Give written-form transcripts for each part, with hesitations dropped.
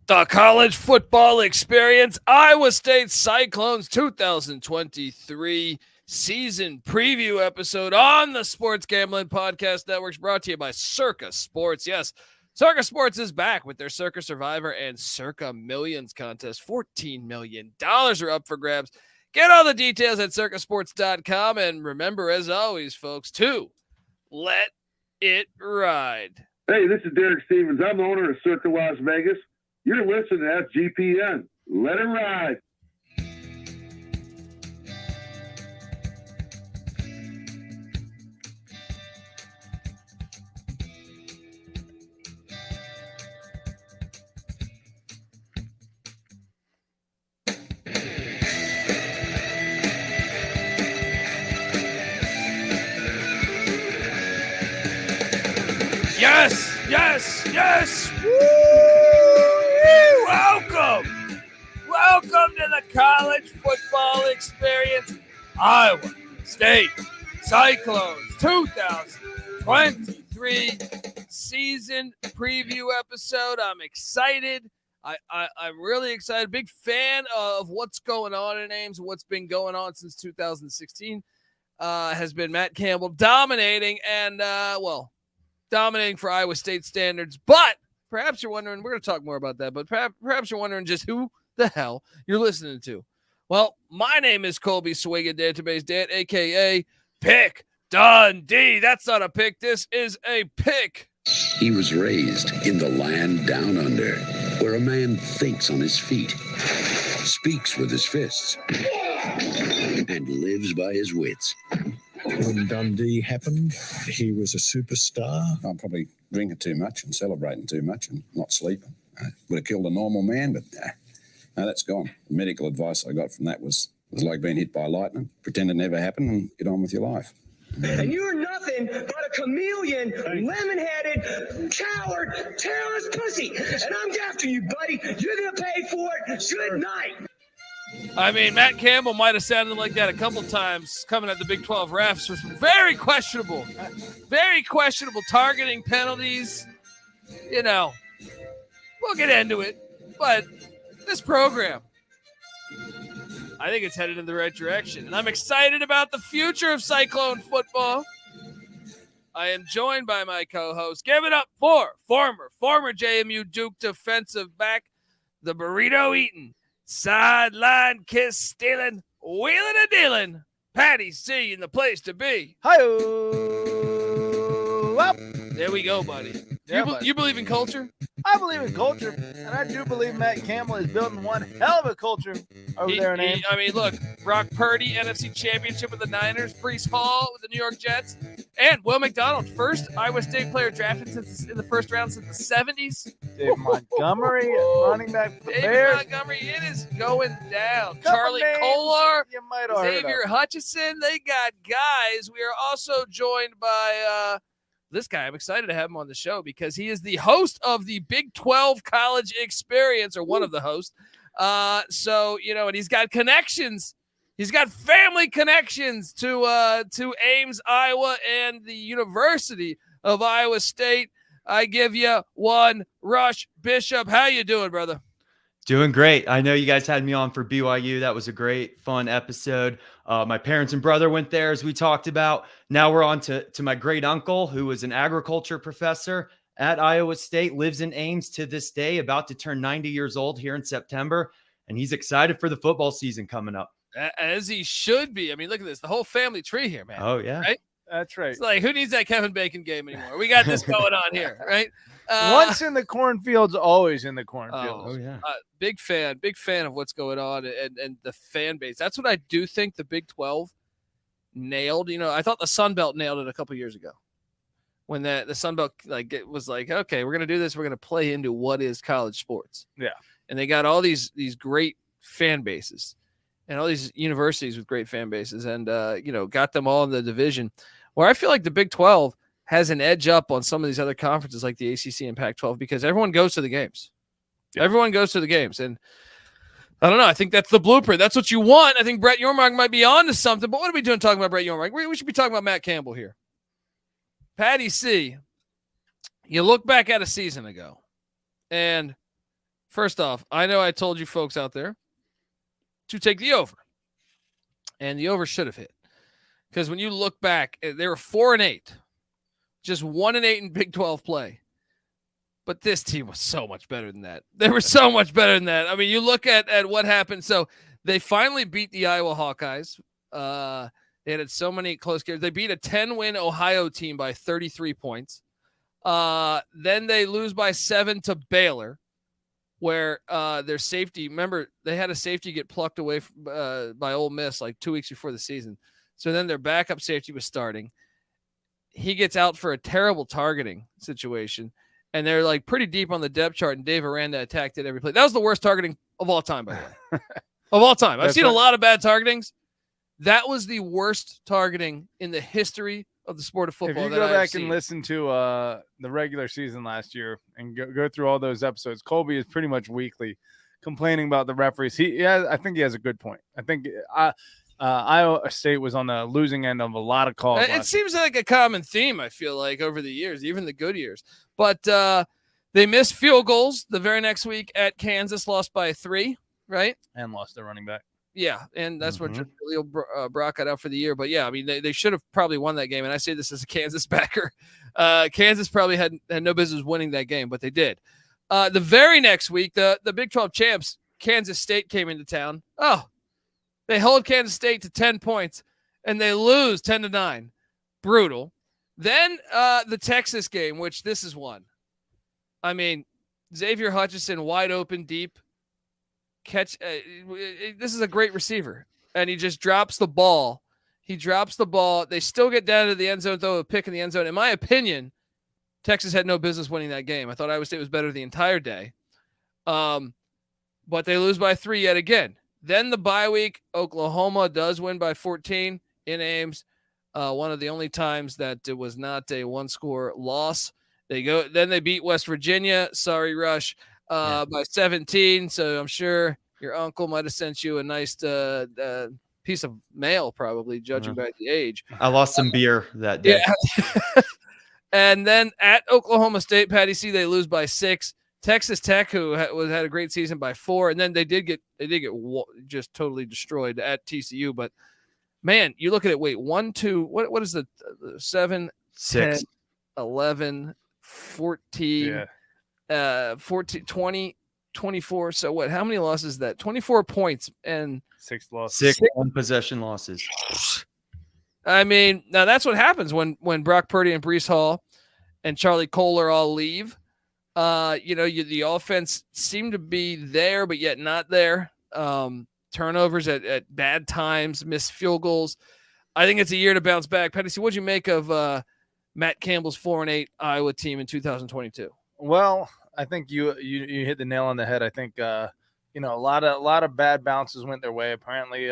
The college football experience, Iowa State Cyclones 2023 season preview episode on the Sports Gambling Podcast Network, brought to you by Circa Sports. Yes, Circa Sports is back with their Circa Survivor and Circa Millions contest. $14 million are up for grabs. Get all the details at circasports.com. And remember, as always, folks, to let it ride. Hey, this is Derek Stevens. I'm the owner of Circa Las Vegas. You're listening to SGPN. Let it ride. Yes, yes, yes. Woo! Welcome to the college football experience, Iowa State Cyclones 2023 season preview episode. I'm excited. I'm really excited. Big fan of what's going on in Ames. What's been going on since 2016 has been Matt Campbell dominating and, dominating for Iowa State standards. But perhaps you're wondering, we're going to talk more about that, but perhaps you're wondering just who the hell you're listening to. Well, my name is Colby Swigga, Database Dan, a.k.a. Pick Dundee. That's not a pick. This is a pick. He was raised in the land down under, where a man thinks on his feet, speaks with his fists, and lives by his wits. When Dundee happened, he was a superstar. I'm probably drinking too much and celebrating too much and not sleeping. I would have killed a normal man, but no, that's gone. The medical advice I got from that was like being hit by lightning. Pretend it never happened and get on with your life. And you're nothing but a chameleon, lemon-headed, coward, terrorist pussy. And I'm after you, buddy. You're going to pay for it. Good night. I mean, Matt Campbell might have sounded like that a couple times coming at the Big 12 refs for some very questionable targeting penalties. You know, we'll get into it. But this program, I think it's headed in the right direction. And I'm excited about the future of Cyclone football. I am joined by my co-host. Give it up for former JMU Duke defensive back, the burrito eating, sideline kiss stealing, wheeling and dealing, Patty C in the place to be. Hi-oh. Well, there we go, buddy. You believe in culture? I believe in culture, and I do believe Matt Campbell is building one hell of a culture over there in Ames. I mean, look, Brock Purdy, NFC Championship with the Niners, Breece Hall with the New York Jets, and Will McDonald, first Iowa State player drafted in the first round since the 70s. Dave Montgomery, running back for the David Bears. Montgomery, it is going down. Charlie Kolar, you might have heard Xavier of. Hutchinson, they got guys. We are also joined by this guy. I'm excited to have him on the show because he is the host of the Big 12 College Experience, or one of the hosts. So, you know, and he's got connections. He's got family connections to Ames, Iowa, and the University of Iowa State. I give you one, Rush Bishop. How you doing, brother? Doing great. I know you guys had me on for BYU. That was a great, fun episode. My parents and brother went there, as we talked about. Now we're on to my great uncle, who was an agriculture professor at Iowa State, lives in Ames to this day, about to turn 90 years old here in September. And he's excited for the football season coming up. As he should be. I mean, look at this. The whole family tree here, man. Oh, yeah. Right? That's right. It's like, who needs that Kevin Bacon game anymore? We got this going on here, right? Once in the cornfields, always in the cornfields. Oh, yeah. Big fan of what's going on and the fan base. That's what I do think the Big 12 nailed. You know, I thought the Sun Belt nailed it a couple years ago when the Sun Belt was like, okay, we're going to do this. We're going to play into what is college sports. Yeah. And they got all these great fan bases and all these universities with great fan bases and, got them all in the division where I feel like the Big 12 has an edge up on some of these other conferences like the ACC and Pac-12 because everyone goes to the games. Yeah. Everyone goes to the games. And I don't know. I think that's the blueprint. That's what you want. I think Brett Yormark might be on to something. But what are we doing talking about Brett Yormark? We should be talking about Matt Campbell here. Patty C, you look back at a season ago, and First off, I know I told you folks out there to take the over. And the over should have hit. Because when you look back, they were 4-8. Just 1-8 in Big 12 play. But this team was so much better than that. They were so much better than that. I mean, you look at what happened. So they finally beat the Iowa Hawkeyes. They had so many close games. They beat a 10-win Ohio team by 33 points. Then they lose by 7 to Baylor, where their safety, remember, they had a safety get plucked away by Ole Miss like 2 weeks before the season. So then their backup safety was starting. He gets out for a terrible targeting situation, and they're like pretty deep on the depth chart, and Dave Aranda attacked it every play. That was the worst targeting of all time, by the way. Of all time. I've seen a lot of bad targetings. That was the worst targeting in the history of the sport of football. If you go back and listen to the regular season last year and go through all those episodes, Colby is pretty much weekly complaining about the referees. I think he has a good point. I think Iowa State was on the losing end of a lot of calls. It seems like a common theme, I feel like, over the years, even the good years. But they missed field goals the very next week at Kansas, lost by 3, right? And lost their running back. Yeah, and that's what Jirehl Brock got out for the year. But, yeah, I mean, they should have probably won that game. And I say this as a Kansas backer. Kansas probably had no business winning that game, but they did. The very next week, the Big 12 champs, Kansas State, came into town. Oh, they hold Kansas State to 10 points, and they lose 10-9. Brutal. Then the Texas game, which this is one. I mean, Xavier Hutchinson, wide open, deep. Catch. This is a great receiver, and he just drops the ball. He drops the ball. They still get down to the end zone, throw a pick in the end zone. In my opinion, Texas had no business winning that game. I thought Iowa State was better the entire day. But they lose by 3 yet again. Then the bye week, Oklahoma does win by 14 in Ames. One of the only times that it was not a one-score loss. Then they beat West Virginia. Sorry, Rush. By 17, so I'm sure your uncle might have sent you a nice piece of mail, probably, judging by the age. I lost some beer that day. Yeah. And then at Oklahoma State, Patty C, they lose by 6. Texas Tech, who had a great season, by 4, and then they did get just totally destroyed at TCU. But man, you look at it. Wait, 1, 2. What is the 7, 6, 10, 11, 14. Yeah. 14, 20, 24. So what? How many losses is that? 24 points and 6 losses. 6 one-possession losses. I mean, now that's what happens when Brock Purdy and Breece Hall and Charlie Kohler all leave. The offense seemed to be there, but yet not there. Turnovers at bad times, missed field goals. I think it's a year to bounce back. Petty, what'd you make of Matt Campbell's 4-8 Iowa team in 2022? Well, I think you hit the nail on the head. I think a lot of bad bounces went their way. Apparently,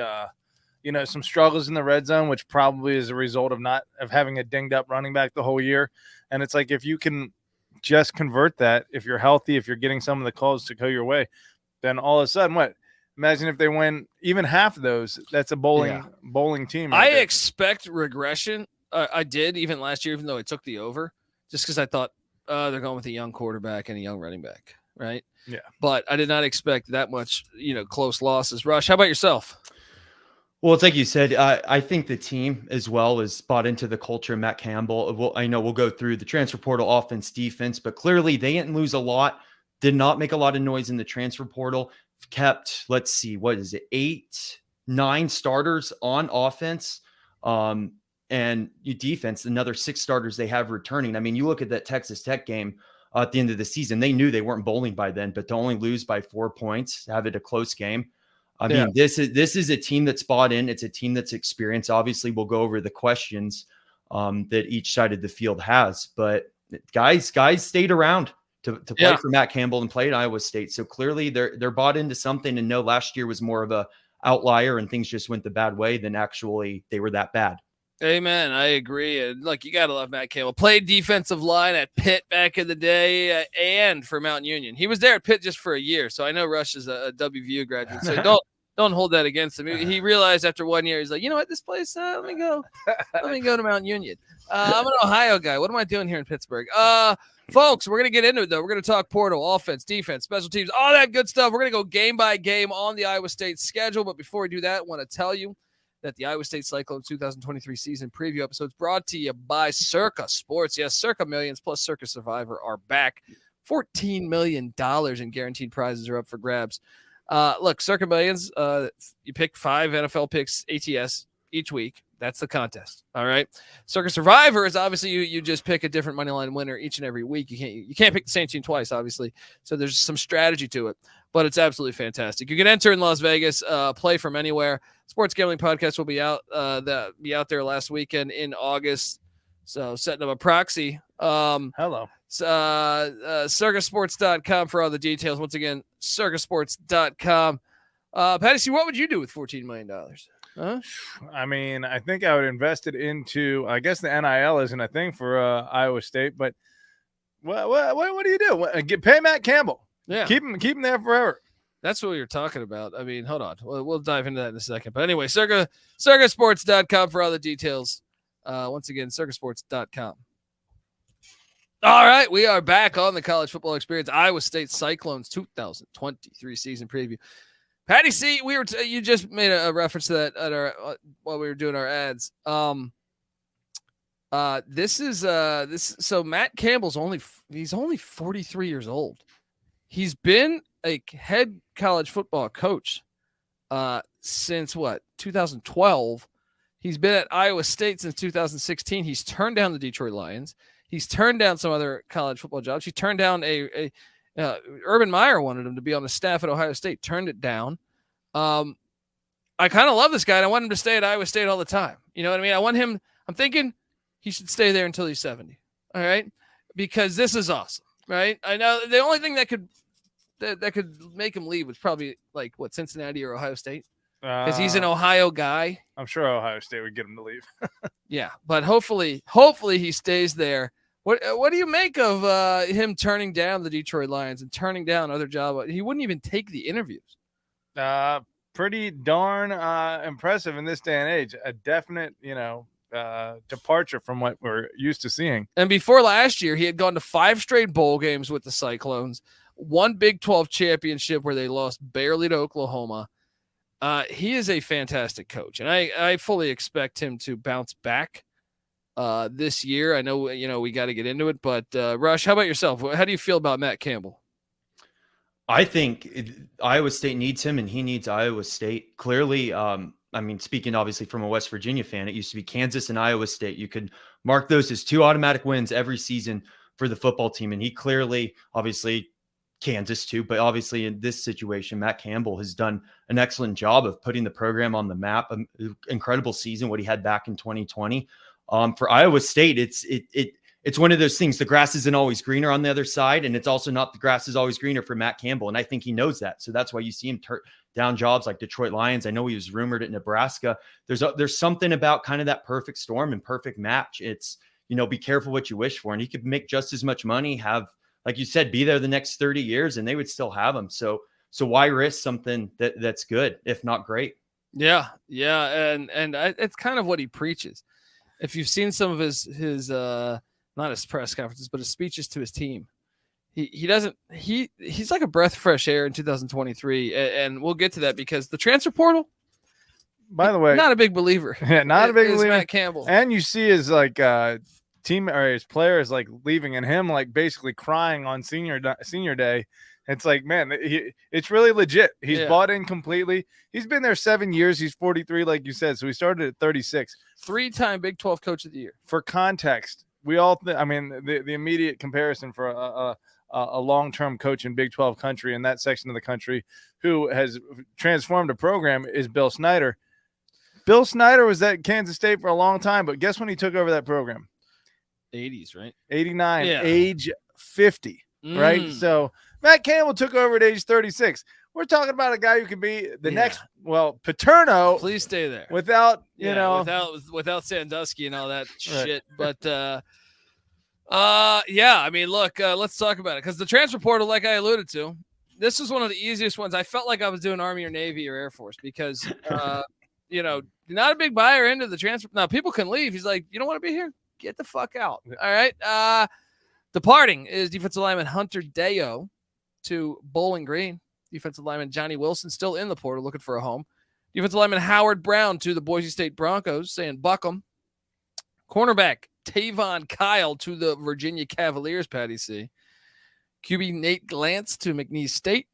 some struggles in the red zone, which probably is a result of having a dinged up running back the whole year. And it's like, if you can just convert that, if you're healthy, if you're getting some of the calls to go your way, then all of a sudden, what? Imagine if they win even half of those. That's a bowling team. I expect regression. I did even last year, even though I took the over, just because I thought they're going with a young quarterback and a young running back, right? Yeah. But I did not expect that much, close losses. Rush, how about yourself? Well, it's like you said, I think the team as well is bought into the culture of Matt Campbell. I know we'll go through the transfer portal, offense, defense, but clearly they didn't lose a lot, did not make a lot of noise in the transfer portal, kept, 8, 9 starters on offense. And your defense, another 6 starters they have returning. I mean, you look at that Texas Tech game at the end of the season, they knew they weren't bowling by then, but to only lose by 4 points, have it a close game. I mean, this is a team that's bought in. It's a team that's experienced. Obviously, we'll go over the questions that each side of the field has, but guys stayed around to play for Matt Campbell and play at Iowa State. So clearly they're bought into something, and no, last year was more of a outlier and things just went the bad way than actually they were that bad. Amen. I agree. And look, you got to love Matt Campbell. Played defensive line at Pitt back in the day and for Mount Union. He was there at Pitt just for a year. So I know Rush is a WVU graduate. So don't hold that against him. He realized after 1 year, he's like, you know what, this place, let me go to Mount Union. I'm an Ohio guy. What am I doing here in Pittsburgh? Folks, we're going to get into it, though. We're going to talk portal, offense, defense, special teams, all that good stuff. We're going to go game by game on the Iowa State schedule. But before we do that, I want to tell you that the Iowa State Cyclones 2023 season preview episode is brought to you by Circa Sports. Yes, Circa Millions plus Circa Survivor are back. $14 million in guaranteed prizes are up for grabs. Look, Circa Millions, you pick 5 NFL picks ATS each week. That's the contest. All right. Circa Survivor is obviously you just pick a different money line winner each and every week. You can't pick the same team twice, obviously. So there's some strategy to it, but it's absolutely fantastic. You can enter in Las Vegas, play from anywhere. Sports Gambling Podcast will be out there last weekend in August. So setting up a proxy. Hello. Circasports.com for all the details. Once again, circasports.com. Patty C, what would you do with $14 million? Huh? I mean, I think I would invest it into, I guess the NIL isn't a thing for Iowa State, but what do you do? Pay Matt Campbell. Yeah. Keep him there forever. That's what you're talking about. I mean, hold on. We'll dive into that in a second. But anyway, circasports.com for all the details. Once again, circasports.com. All right, we are back on the college football experience. Iowa State Cyclones 2023 season preview. Patty C, you just made a reference to that at our while we were doing our ads. So Matt Campbell's only 43 years old. He's been a head college football coach since 2012. He's been at Iowa State since 2016. He's turned down the Detroit Lions. He's turned down some other college football jobs. He turned down Urban Meyer wanted him to be on the staff at Ohio State, turned it down. I kind of love this guy, and I want him to stay at Iowa State all the time. You know what I mean? I'm thinking he should stay there until he's 70. All right? Because this is awesome, right? I know the only thing that could make him leave was probably Cincinnati or Ohio State. Because he's an Ohio guy. I'm sure Ohio State would get him to leave. Yeah, but hopefully he stays there. What do you make of him turning down the Detroit Lions and turning down other jobs? He wouldn't even take the interviews. Pretty darn impressive in this day and age. A definite, departure from what we're used to seeing. And before last year, he had gone to 5 straight bowl games with the Cyclones, 1 Big 12 championship where they lost barely to Oklahoma. He is a fantastic coach, and I fully expect him to bounce back this year. I know, we got to get into it, but Rush, how about yourself? How do you feel about Matt Campbell? I think Iowa State needs him, and he needs Iowa State. Clearly, speaking obviously from a West Virginia fan, it used to be Kansas and Iowa State. You could mark those as 2 automatic wins every season for the football team, and he clearly, obviously, Kansas too, but obviously in this situation, Matt Campbell has done an excellent job of putting the program on the map. Incredible season, what he had back in 2020. For Iowa State, it's one of those things. The grass isn't always greener on the other side, and it's also not the grass is always greener for Matt Campbell, and I think he knows that. So that's why you see him turn down jobs like Detroit Lions. I know he was rumored at Nebraska. There's something about kind of that perfect storm and perfect match. It's be careful what you wish for, and he could make just as much money, have, like you said, be there the next 30 years and they would still have him. So why risk something that's good, if not great? Yeah. And it's kind of what he preaches. If you've seen some of his not his press conferences, but his speeches to his team, he's like a breath of fresh air in 2023. And we'll get to that because the transfer portal, by the way, not a big believer. Yeah, not a big believer. Matt Campbell. And you see his team or his players leaving and him basically crying on senior day. It's man, it's really legit. He's bought in completely. He's been there 7 years. He's 43, like you said. So he started at 36. 3-time Big 12 Coach of the Year. For context, we all, the immediate comparison for a long-term coach in Big 12 country in that section of the country who has transformed a program is Bill Snyder. Bill Snyder was at Kansas State for a long time, but guess when he took over that program? 80s, right? 89, age 50, right? So Matt Campbell took over at age 36. We're talking about a guy who can be the next, Paterno. Please stay there. Without Sandusky and all that shit. But, let's talk about it. Because the transfer portal, like I alluded to, this was one of the easiest ones. I felt like I was doing Army or Navy or Air Force because, not a big buyer into the transfer. Now, people can leave. He's like, you don't want to be here? Get the fuck out. All right. Departing is defensive lineman Hunter Dekkers to Bowling Green. Defensive lineman Johnny Wilson still in the portal looking for a home. Defensive lineman Howard Brown to the Boise State Broncos, saying buck 'em. Cornerback Tavon Kyle to the Virginia Cavaliers, Patty C. QB Nate Glantz to McNeese State.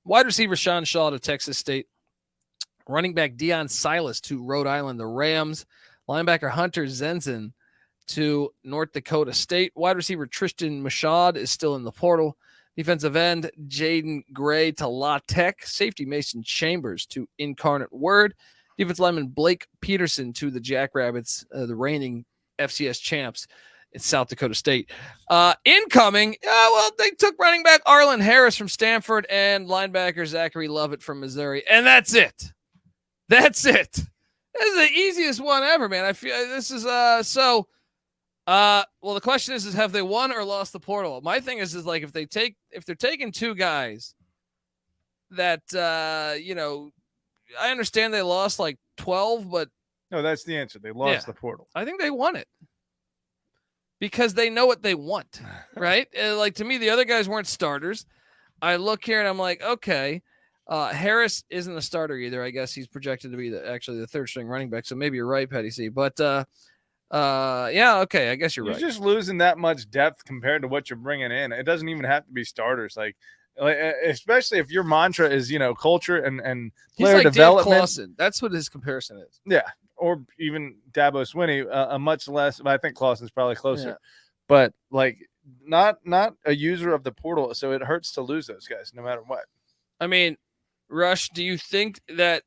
Wide receiver Sean Shaw to Texas State. Running back Deion Silas to Rhode Island, the Rams. Linebacker Hunter Zenzen to North Dakota State. Wide receiver Tristan Mashad is still in the portal. Defensive end Jaden Gray to La Tech. Safety Mason Chambers to Incarnate Word. Defensive lineman Blake Peterson to the Jackrabbits, the reigning FCS champs in South Dakota State. Incoming, they took running back Arlen Harris from Stanford and linebacker Zachary Lovett from Missouri, and that's it. That's it. This is the easiest one ever, man. I feel this is well, the question is have they won or lost the portal? My thing is like if they're taking two guys that I understand they lost like 12, but no, that's the answer. They lost the portal. I think they won it because they know what they want, right? Like to me, the other guys weren't starters. I look here and I'm like, okay, Harris isn't a starter either. I guess he's projected to be actually the third string running back. So maybe you're right, Petty C. But yeah, okay, I guess you're right. You're just losing that much depth compared to what you're bringing in. It doesn't even have to be starters. Like especially if your mantra is culture and player development. Dave Clawson. That's what his comparison is. Yeah, or even Dabo Swinney, a much less. I think Clawson's probably closer, Yeah. but like not a user of the portal, so it hurts to lose those guys no matter what. I mean, Rush, do you think that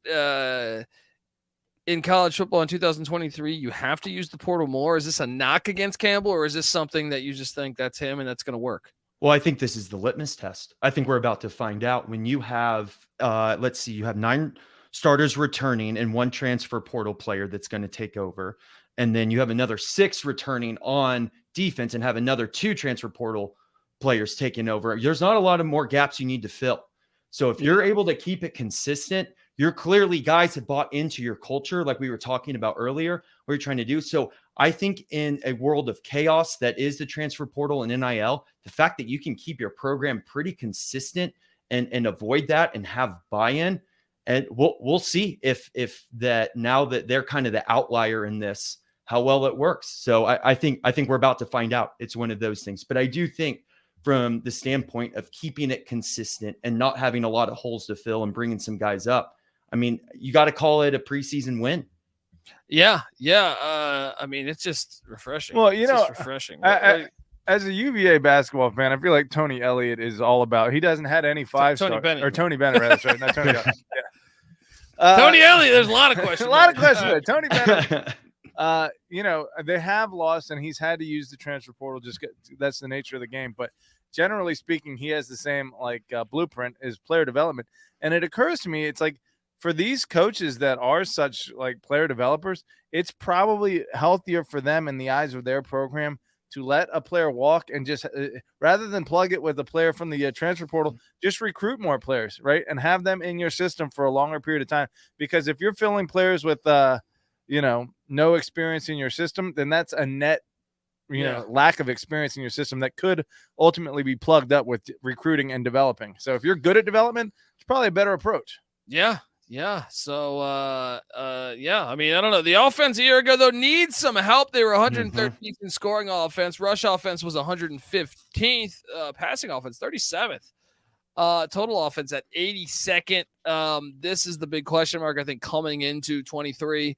in college football in 2023 you have to use the portal more? Is this a knock against Campbell, or is this something that you just think that's him and that's going to work? Well, I think this is the litmus test. I think we're about to find out when you have, let's see, you have 9 starters returning and 1 transfer portal player that's going to take over. And then you have another 6 returning on defense and have another 2 transfer portal players taking over. There's not a lot of more gaps you need to fill. So if you're able to keep it consistent, you're clearly guys have bought into your culture, like we were talking about earlier, what you're trying to do. So I think in a world of chaos that is the transfer portal and NIL, the fact that you can keep your program pretty consistent and avoid that and have buy-in, and we'll see if that now that they're kind of the outlier in this, how well it works. So I think we're about to find out. It's one of those things. But I do think from the standpoint of keeping it consistent and not having a lot of holes to fill and bringing some guys up, I mean, you got to call it a preseason win. Yeah. I mean, it's just refreshing. Well, it's just refreshing. As a UVA basketball fan, I feel like Tony Elliott is all about. He doesn't had any 5-star or Tony Bennett, right? That's right. Not Tony. Yeah. Tony Elliott. There's a lot of questions. A lot of questions there. Tony Bennett. They have lost, and he's had to use the transfer portal. That's the nature of the game. But generally speaking, he has the same blueprint as player development. And it occurs to me, it's like for these coaches that are such like player developers, it's probably healthier for them in the eyes of their program to let a player walk and just rather than plug it with a player from the transfer portal, just recruit more players, right? And have them in your system for a longer period of time. Because if you're filling players with, no experience in your system, then that's a net, lack of experience in your system that could ultimately be plugged up with recruiting and developing. So if you're good at development, it's probably a better approach. Yeah. So, I mean, I don't know. The offense a year ago, though, needs some help. They were 113th in scoring offense. Rush offense was 115th. Passing offense, 37th. Total offense at 82nd. This is the big question mark, I think, coming into 23.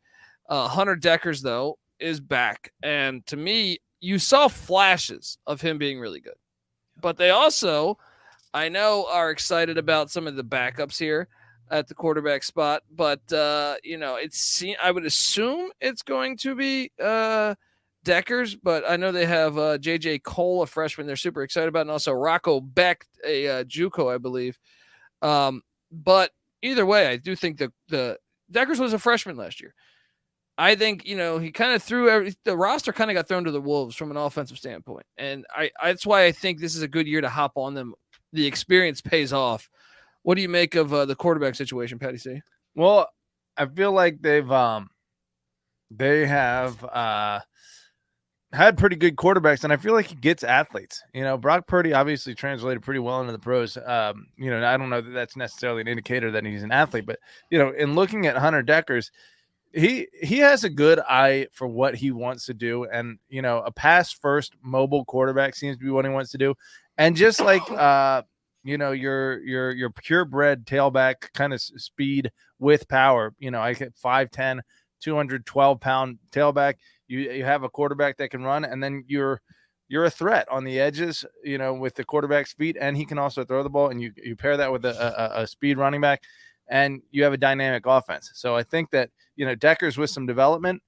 Hunter Dekkers, though, is back. And to me, you saw flashes of him being really good. But they also, I know, are excited about some of the backups here at the quarterback spot. But, I would assume it's going to be Dekkers. But I know they have J.J. Cole, a freshman they're super excited about, and also Rocco Beck, a JUCO, I believe. But either way, I do think the Dekkers was a freshman last year. I think, he kind of the roster kind of got thrown to the wolves from an offensive standpoint. And that's why I think this is a good year to hop on them. The experience pays off. What do you make of the quarterback situation, Patty C? Well, I feel like they have had pretty good quarterbacks, and I feel like he gets athletes. Brock Purdy obviously translated pretty well into the pros. I don't know that that's necessarily an indicator that he's an athlete, but in looking at Hunter Dekkers, he has a good eye for what he wants to do, and a pass first mobile quarterback seems to be what he wants to do, and just like your purebred tailback kind of speed with power. I get 5'10", 212-pound tailback. You have a quarterback that can run, and then you're a threat on the edges, with the quarterback's feet, and he can also throw the ball, and you pair that with a speed running back, and you have a dynamic offense. So I think that, Dekkers with some development,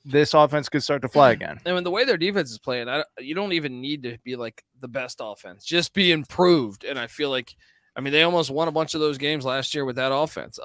this offense could start to fly again. And when the way their defense is playing, you don't even need to be like the best offense, just be improved. And I feel like, they almost won a bunch of those games last year with that offense.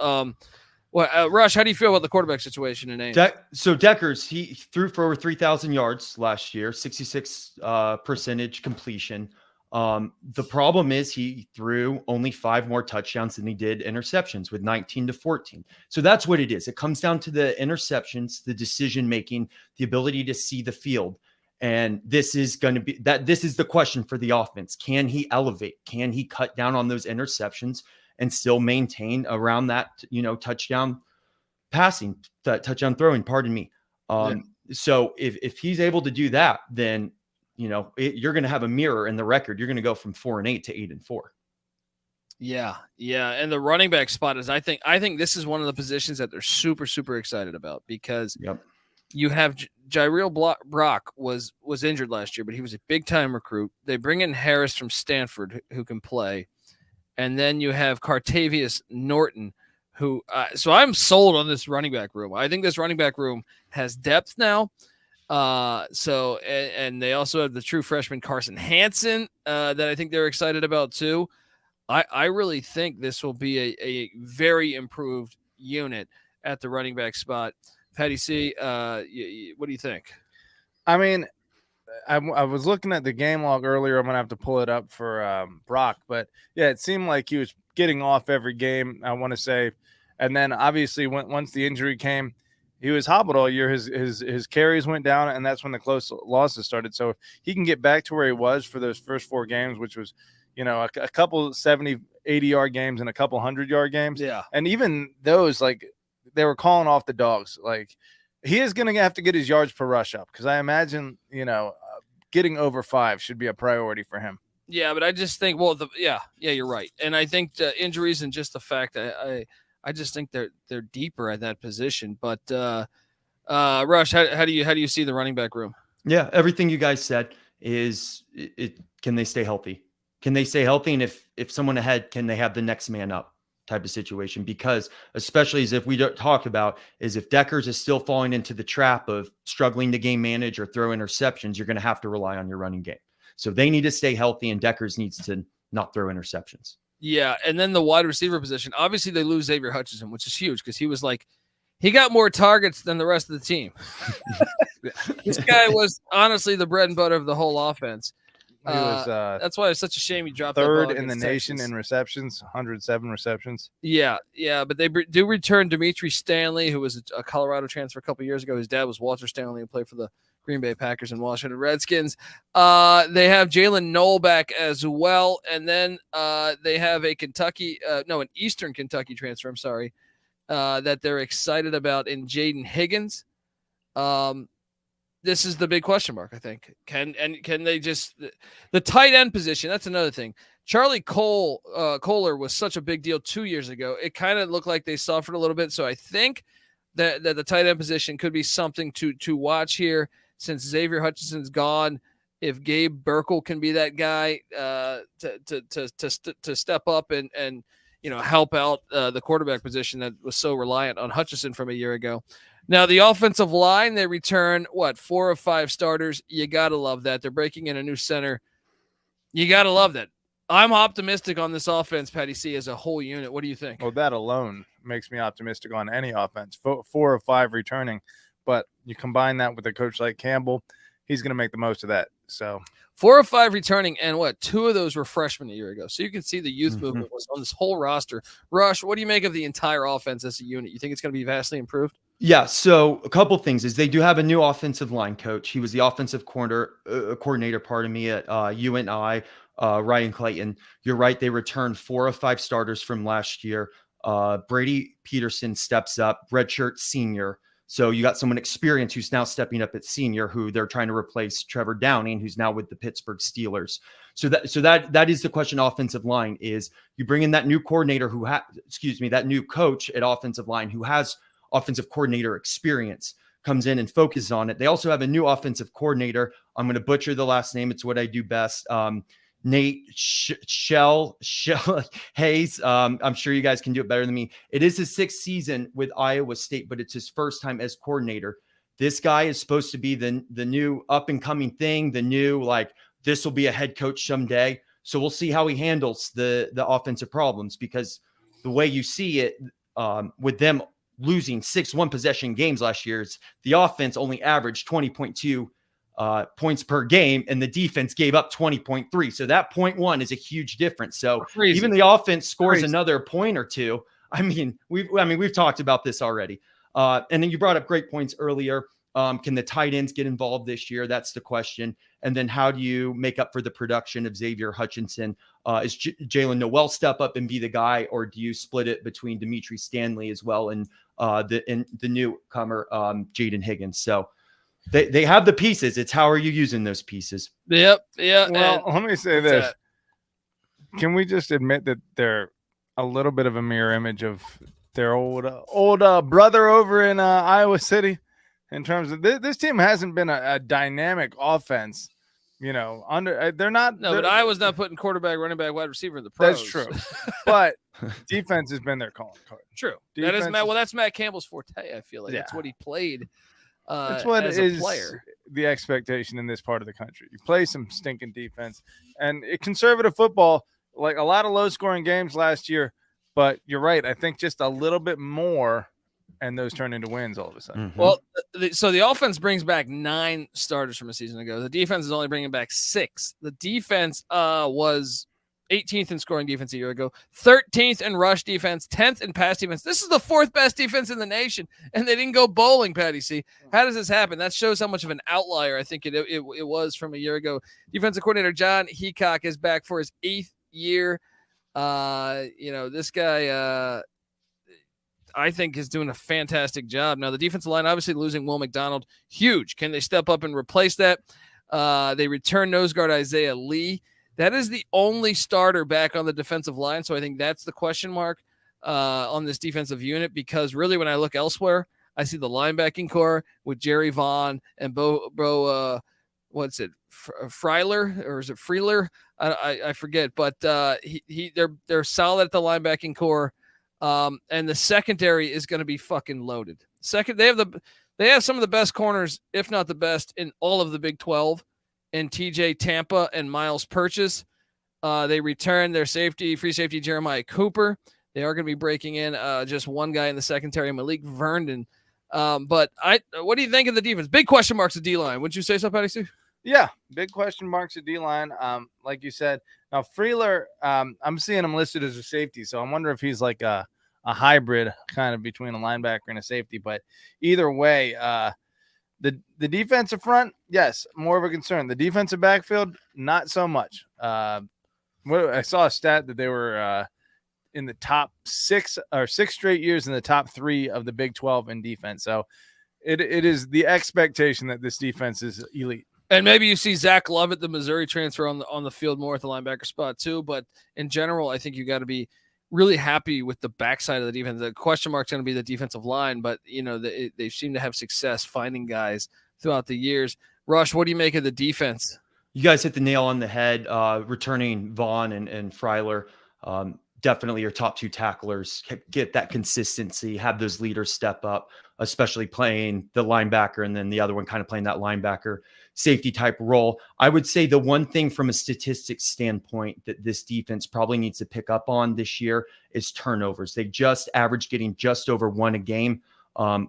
Rush, how do you feel about the quarterback situation in Ames? So Dekkers, he threw for over 3,000 yards last year, 66 percentage completion. The problem is he threw only 5 more touchdowns than he did interceptions, with 19-14. So that's what it is. It comes down to the interceptions, the decision making, the ability to see the field. And this is going to be this is the question for the offense. Can he elevate? Can he cut down on those interceptions and still maintain around that, touchdown passing, that touchdown throwing, pardon me. So if he's able to do that, then, you're going to have a mirror in the record. You're going to go from 4-8 to 8-4. Yeah. And the running back spot is, I think this is one of the positions that they're super, super excited about, because you have Jirehl Brock was injured last year, but he was a big time recruit. They bring in Harris from Stanford, who can play. And then you have Cartevious Norton, who so I'm sold on this running back room. I think this running back room has depth now. And they also have the true freshman Carson Hansen that I think they're excited about too. I really think this will be a very improved unit at the running back spot. Patty C, what do you think? I was looking at the game log earlier. I'm going to have to pull it up for Brock. But, yeah, it seemed like he was getting off every game, I want to say. And then, obviously, once the injury came, he was hobbled all year. His carries went down, and that's when the close losses started. So if he can get back to where he was for those first 4 games, which was, a couple 70, 80-yard games and a couple 100-yard games. Yeah. And even those, like, they were calling off the dogs. Like, he is going to have to get his yards per rush up, because I imagine, getting over 5 should be a priority for him. Yeah, but I just think, you're right. And I think the injuries and just the fact that I just think they're deeper at that position. But Rush, how do you see the running back room? Yeah, everything you guys said is can they stay healthy? Can they stay healthy? And if someone ahead, can they have the next man up type of situation? Because especially as if we don't talk about is if Dekkers is still falling into the trap of struggling to game manage or throw interceptions, you're going to have to rely on your running game. So they need to stay healthy, and Dekkers needs to not throw interceptions. Yeah, and then the wide receiver position. Obviously, they lose Xavier Hutchinson, which is huge, because he got more targets than the rest of the team. This guy was honestly the bread and butter of the whole offense. He was, that's why it's such a shame he dropped third in the nation in receptions, 107 receptions. Yeah, but they do return Dimitri Stanley, who was a Colorado transfer a couple years ago. His dad was Walter Stanley, who played for the Green Bay Packers and Washington Redskins. They have Jaylin Noel back as well, and then they have an Eastern Kentucky transfer. I'm sorry, that they're excited about in Jayden Higgins. This is the big question mark, I think. Can they just the tight end position? That's another thing. Charlie Kohler was such a big deal 2 years ago. It kind of looked like they suffered a little bit. So I think that the tight end position could be something to watch here, since Xavier Hutchinson's gone. If Gabe Burkel can be that guy to step up and help out the quarterback position that was so reliant on Hutchinson from a year ago. Now, the offensive line, they return, 4 of 5 starters. You got to love that. They're breaking in a new center. You got to love that. I'm optimistic on this offense, Patty C, as a whole unit. What do you think? Well, that alone makes me optimistic on any offense. 4 of 5 returning. But you combine that with a coach like Campbell, he's going to make the most of that. So 4 of 5 returning, and 2 of those were freshmen a year ago. So you can see the youth movement was on this whole roster. Rush, what do you make of the entire offense as a unit? You think it's going to be vastly improved? Yeah, so a couple things is they do have a new offensive line coach. He was the offensive coordinator, pardon me, at UNI, Ryan Clayton. You're right, they returned 4 of 5 starters from last year. Brady Peterson steps up, redshirt senior. So you got someone experienced who's now stepping up at senior, who they're trying to replace Trevor Downing, who's now with the Pittsburgh Steelers. So that is the question. Offensive line is you bring in that new coordinator that new coach at offensive line who has offensive coordinator experience, comes in and focuses on it. They also have a new offensive coordinator. I'm going to butcher the last name. It's what I do best. Nate Shell Hayes. I'm sure you guys can do it better than me. It is his 6th season with Iowa State, but it's his first time as coordinator. This guy is supposed to be the new up and coming thing, the new, like, this will be a head coach someday. So we'll see how he handles the offensive problems, because the way you see it with them losing 6 one-possession games last year, the offense only averaged 20.2 points per game, and the defense gave up 20.3. So that 0.1 is a huge difference. So even the offense scores another point or two. I mean, we've talked about this already. And then you brought up great points earlier. Can the tight ends get involved this year? That's the question. And then how do you make up for the production of Xavier Hutchinson? Is Jaylin Noel step up and be the guy, or do you split it between Dimitri Stanley as well and the newcomer Jayden Higgins? So they have the pieces. It's how are you using those pieces? Yep. Yeah. Well, let me say this. Can we just admit that they're a little bit of a mirror image of their old brother over in Iowa City? In terms of this team hasn't been a dynamic offense, they're not. No, but Iowa's not putting quarterback, running back, wide receiver in the pros. That's true. But defense has been their calling card. True. That's Matt Campbell's forte. I feel like that's what he played. That's what as is a player. The expectation in this part of the country. You play some stinking defense and conservative football, like a lot of low scoring games last year. But you're right. I think just a little bit more, and those turn into wins all of a sudden. Mm-hmm. Well, so the offense brings back 9 starters from a season ago. The defense is only bringing back 6. The defense was 18th in scoring defense a year ago, 13th in rush defense, 10th in pass defense. This is the 4th best defense in the nation, and they didn't go bowling, Patty C. How does this happen? That shows how much of an outlier I think it was from a year ago. Defensive coordinator John Heacock is back for his 8th year. This guy I think is doing a fantastic job. Now, the defensive line, obviously losing Will McDonald, huge. Can they step up and replace that? They return nose guard Isaiah Lee. That is the only starter back on the defensive line, so I think that's the question mark on this defensive unit, because really when I look elsewhere, I see the linebacking core with Jerry Vaughn and Freiler, or is it Freeler? I forget, but they're solid at the linebacking core. And the secondary is going to be fucking loaded. They have some of the best corners, if not the best, in all of the Big 12, in TJ Tampa and Miles Purchase. They return their free safety Jeremiah Cooper. They are going to be breaking in just one guy in the secondary, Malik Vernon. But what do you think of the defense? Big question marks at D-line. Would you say so, Patty Sue? Yeah, big question marks at D-line. Like you said. Now, Freeler, I'm seeing him listed as a safety, so I wonder if he's like a hybrid kind of between a linebacker and a safety. But either way, the defensive front, yes, more of a concern. The defensive backfield, not so much. I saw a stat that they were in the top 6 straight years in the top 3 of the Big 12 in defense. So it is the expectation that this defense is elite. And maybe you see Zach Lovett, the Missouri transfer, on the field more at the linebacker spot too. But in general, I think you got to be really happy with the backside of the defense. The question mark's going to be the defensive line, but they seem to have success finding guys throughout the years. Rush, what do you make of the defense? You guys hit the nail on the head. Returning Vaughn and Freiler, definitely your top 2 tacklers. Get that consistency, have those leaders step up, especially playing the linebacker, and then the other one kind of playing that linebacker safety type role. I would say the one thing from a statistics standpoint that this defense probably needs to pick up on this year is turnovers. They just averaged getting just over 1 a game.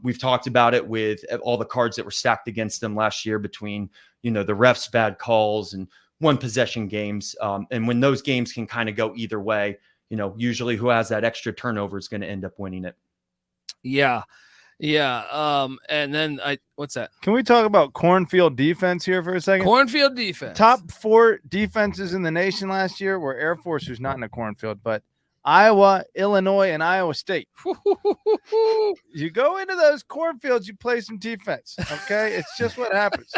We've talked about it with all the cards that were stacked against them last year between, the refs' bad calls and one possession games. And when those games can kind of go either way, usually who has that extra turnover is going to end up winning it. Yeah. Yeah. And then what's that? Can we talk about cornfield defense here for a second? Cornfield defense. Top 4 defenses in the nation last year were Air Force, who's not in a cornfield, but Iowa, Illinois, and Iowa State. You go into those cornfields, you play some defense. Okay, it's just what happens.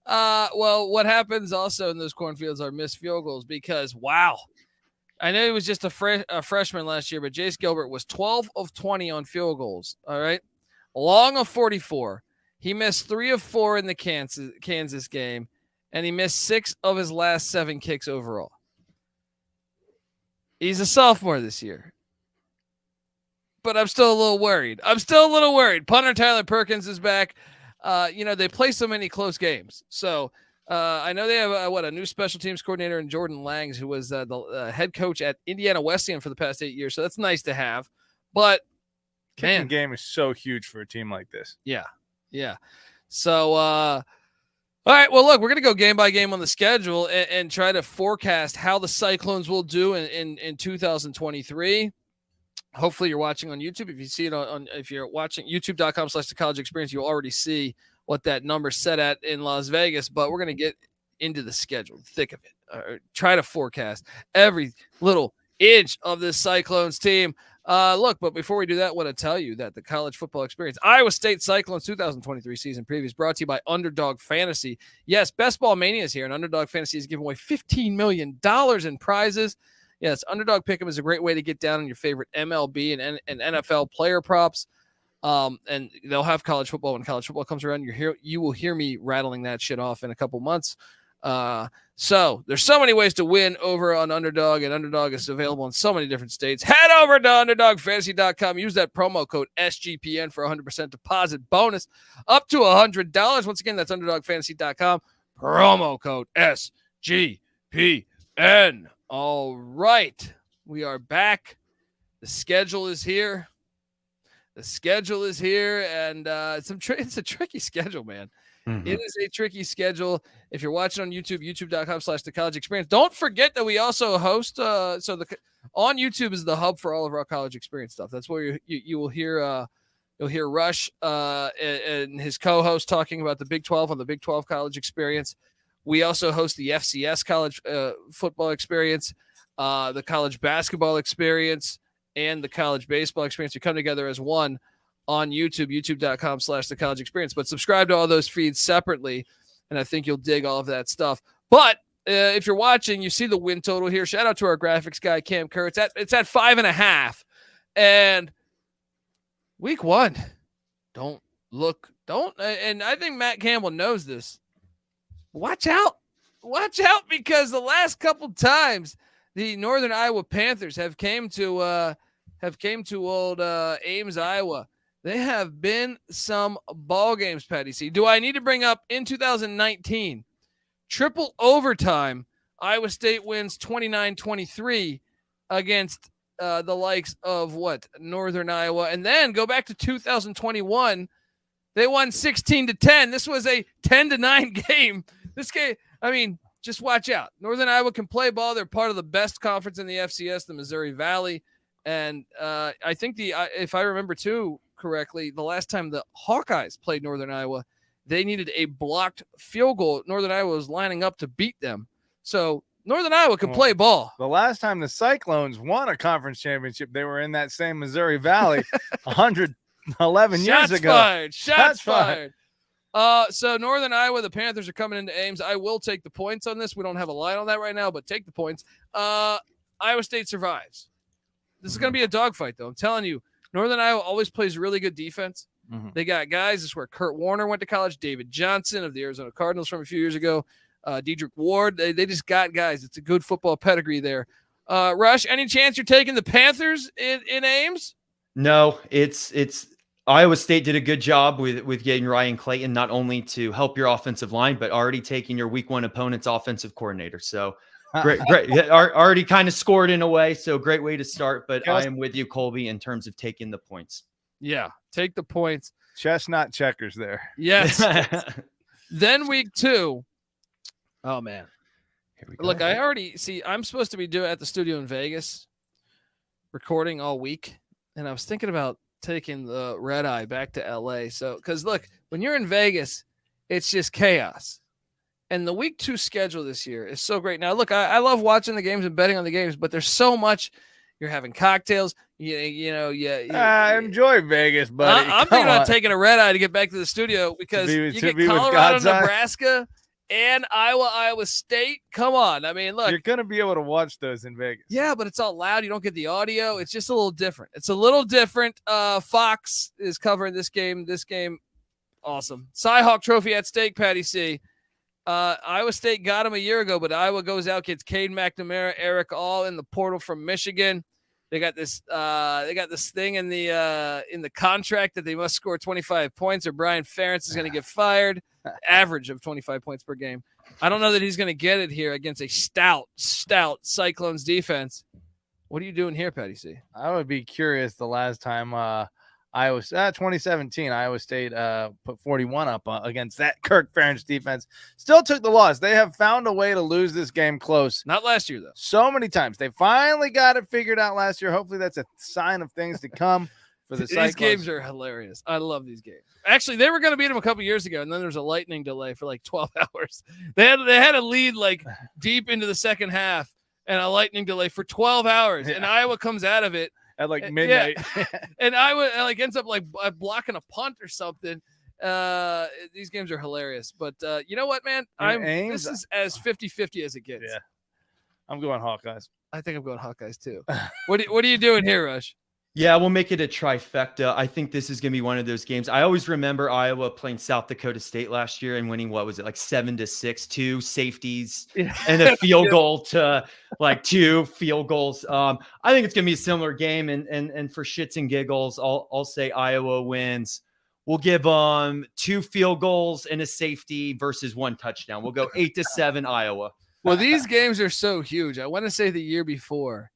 Well, what happens also in those cornfields are missed field goals because wow. I know he was just a freshman last year, but Jace Gilbert was 12 of 20 on field goals. All right. Long of 44. He missed 3 of 4 in the Kansas game, and he missed 6 of his last 7 kicks overall. He's a sophomore this year. But I'm still a little worried. Punter Tyler Perkins is back. They play so many close games. So I know they have a new special teams coordinator in Jordan Langs, who was the head coach at Indiana Wesleyan for the past 8 years. So that's nice to have. But kicking game is so huge for a team like this. Yeah. So, all right. Well, look, we're gonna go game by game on the schedule and try to forecast how the Cyclones will do in 2023. Hopefully, you're watching on YouTube. If you see it if you're watching YouTube.com/The College Experience, you'll already see what that number's set at in Las Vegas. But we're gonna get into the schedule, the thick of it. Try to forecast every little inch of this Cyclones team. But before we do that, I want to tell you that the College Football Experience Iowa State Cyclones 2023 season preview is brought to you by Underdog Fantasy. Yes, Best Ball Mania is here, and Underdog Fantasy is giving away $15 million in prizes. Yes, Underdog Pick'em is a great way to get down on your favorite MLB and NFL player props. And they'll have college football when college football comes around. You will hear me rattling that shit off in a couple months. So there's so many ways to win over on Underdog, and Underdog is available in so many different states. Head over to UnderdogFantasy.com. Use that promo code SGPN for 100% deposit bonus up to $100. Once again, that's UnderdogFantasy.com. Promo code SGPN. All right. We are back. The schedule is here. And it's a tricky schedule, man. Mm-hmm. It is a tricky schedule. If you're watching on YouTube, youtube.com/The College Experience. Don't forget that we also host. On YouTube is the hub for all of our college experience stuff. That's where you will hear. You'll hear Rush and his co-host talking about the Big 12 on the Big 12 College Experience. We also host the FCS College Football Experience, the College Basketball Experience, and the College Baseball Experience. We come together as one on YouTube, youtube.com/The College Experience. But subscribe to all those feeds separately, and I think you'll dig all of that stuff. But if you're watching, you see the win total here. Shout out to our graphics guy, Cam Kerr. It's at 5.5. And week 1, and I think Matt Campbell knows this. Watch out because the last couple times the Northern Iowa Panthers have came to old Ames, Iowa. They have been some ball games, Patty C. Do I need to bring up in 2019, triple overtime, Iowa State wins 29-23 against the likes of Northern Iowa, and then go back to 2021. They won 16-10. This was a 10-9 game. This game, just watch out. Northern Iowa can play ball. They're part of the best conference in the FCS, the Missouri Valley. And I think if I remember too correctly, the last time the Hawkeyes played Northern Iowa, they needed a blocked field goal. Northern Iowa was lining up to beat them. So Northern Iowa can play ball. The last time the Cyclones won a conference championship, they were in that same Missouri Valley 111 years ago. Shots fired. So Northern Iowa, the Panthers are coming into Ames. I will take the points on this. We don't have a line on that right now, but take the points. Iowa State survives. This is going to be a dogfight, though. I'm telling you, Northern Iowa always plays really good defense. Mm-hmm. They got guys. This is where Kurt Warner went to college. David Johnson of the Arizona Cardinals from a few years ago. Diedrich Ward. They just got guys. It's a good football pedigree there. Rush, any chance you're taking the Panthers in Ames? No, it's Iowa State did a good job with getting Ryan Clayton, not only to help your offensive line, but already taking your week 1 opponent's offensive coordinator. So great. Already kind of scored in a way. So great way to start. But I am with you, Colby, in terms of taking the points. Yeah, take the points. Chestnut checkers there. Yes. Then week 2. Oh, man. Here we go. Look, I already see I'm supposed to be at the studio in Vegas recording all week. And I was thinking about taking the red eye back to LA. So, because look, when you're in Vegas, it's just chaos. And the week 2 schedule this year is so great. Now, look, I love watching the games and betting on the games, but there's so much. You're having cocktails. I enjoy Vegas, buddy. I'm thinking about taking a red eye to get back to the studio because you get Colorado, Nebraska, and Iowa State. Come on. I mean, look. You're going to be able to watch those in Vegas. Yeah, but it's all loud. You don't get the audio. It's just a little different. Fox is covering this game. Awesome. Cy-Hawk Trophy at stake, Patty C. Iowa State got him a year ago, but Iowa goes out, gets Cade McNamara, Eric All in the portal from Michigan. They got this thing in the contract that they must score 25 points or Brian Ferentz is going to get fired. Average of 25 points per game. I don't know that he's going to get it here against a stout Cyclones defense. What are you doing here, Patty C? I would be curious the last time 2017 Iowa State put 41 up against that Kirk Ferentz defense. Still took the loss. They have found a way to lose this game close. Not last year, though. So many times. They finally got it figured out last year. Hopefully that's a sign of things to come for the Cyclones. These games are hilarious. I love these games. Actually, they were going to beat them a couple years ago, and then there was a lightning delay for like 12 hours. They had a lead like deep into the second half and a lightning delay for 12 hours, and Iowa comes out of it at like midnight. Yeah. And Iowa ends up like blocking a punt or something. These games are hilarious. But you know what, man? This is as 50-50 as it gets. Yeah. I'm going Hawkeyes. I think I'm going Hawkeyes too. What are you doing here, Rush? Yeah, we'll make it a trifecta. I think this is going to be one of those games. I always remember Iowa playing South Dakota State last year and winning, what was it, like 7-6, 2 safeties and a field goal to like 2 field goals. I think it's going to be a similar game. And for shits and giggles, I'll say Iowa wins. We'll give 2 field goals and a safety versus 1 touchdown. We'll go 8-7 Iowa. Well, these games are so huge. I want to say the year before,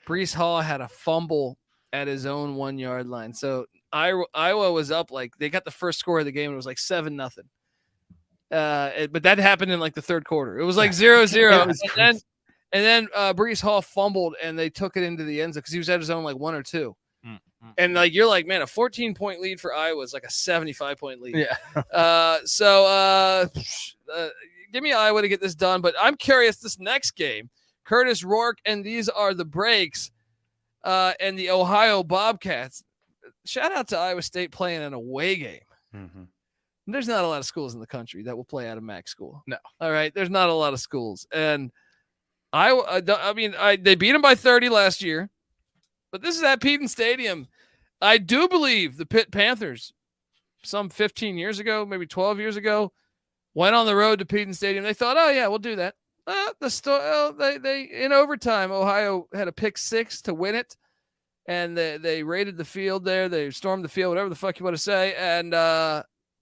Breece Hall had a fumble at his own 1-yard line. So Iowa was up, like they got the first score of the game. And it was like 7-0. But that happened in like the third quarter. It was like 0-0. and then Breece Hall fumbled and they took it into the end zone because he was at his own like 1 or 2. And like you're like, man, a 14-point lead for Iowa is like a 75-point lead. Yeah. So give me Iowa to get this done. But I'm curious, this next game, Curtis Rourke, and these are the breaks. And the Ohio Bobcats. Shout out to Iowa State playing an away game. Mm-hmm. There's not a lot of schools in the country that will play at a MAC school. No. All right. There's not a lot of schools. And they beat them by 30 last year, but this is at Peden Stadium. I do believe the Pitt Panthers, some 15 years ago, maybe 12 years ago, went on the road to Peden Stadium. They thought, oh yeah, we'll do that. They in overtime, Ohio had a pick 6 to win it, and they raided the field there. They stormed the field, whatever the fuck you want to say. And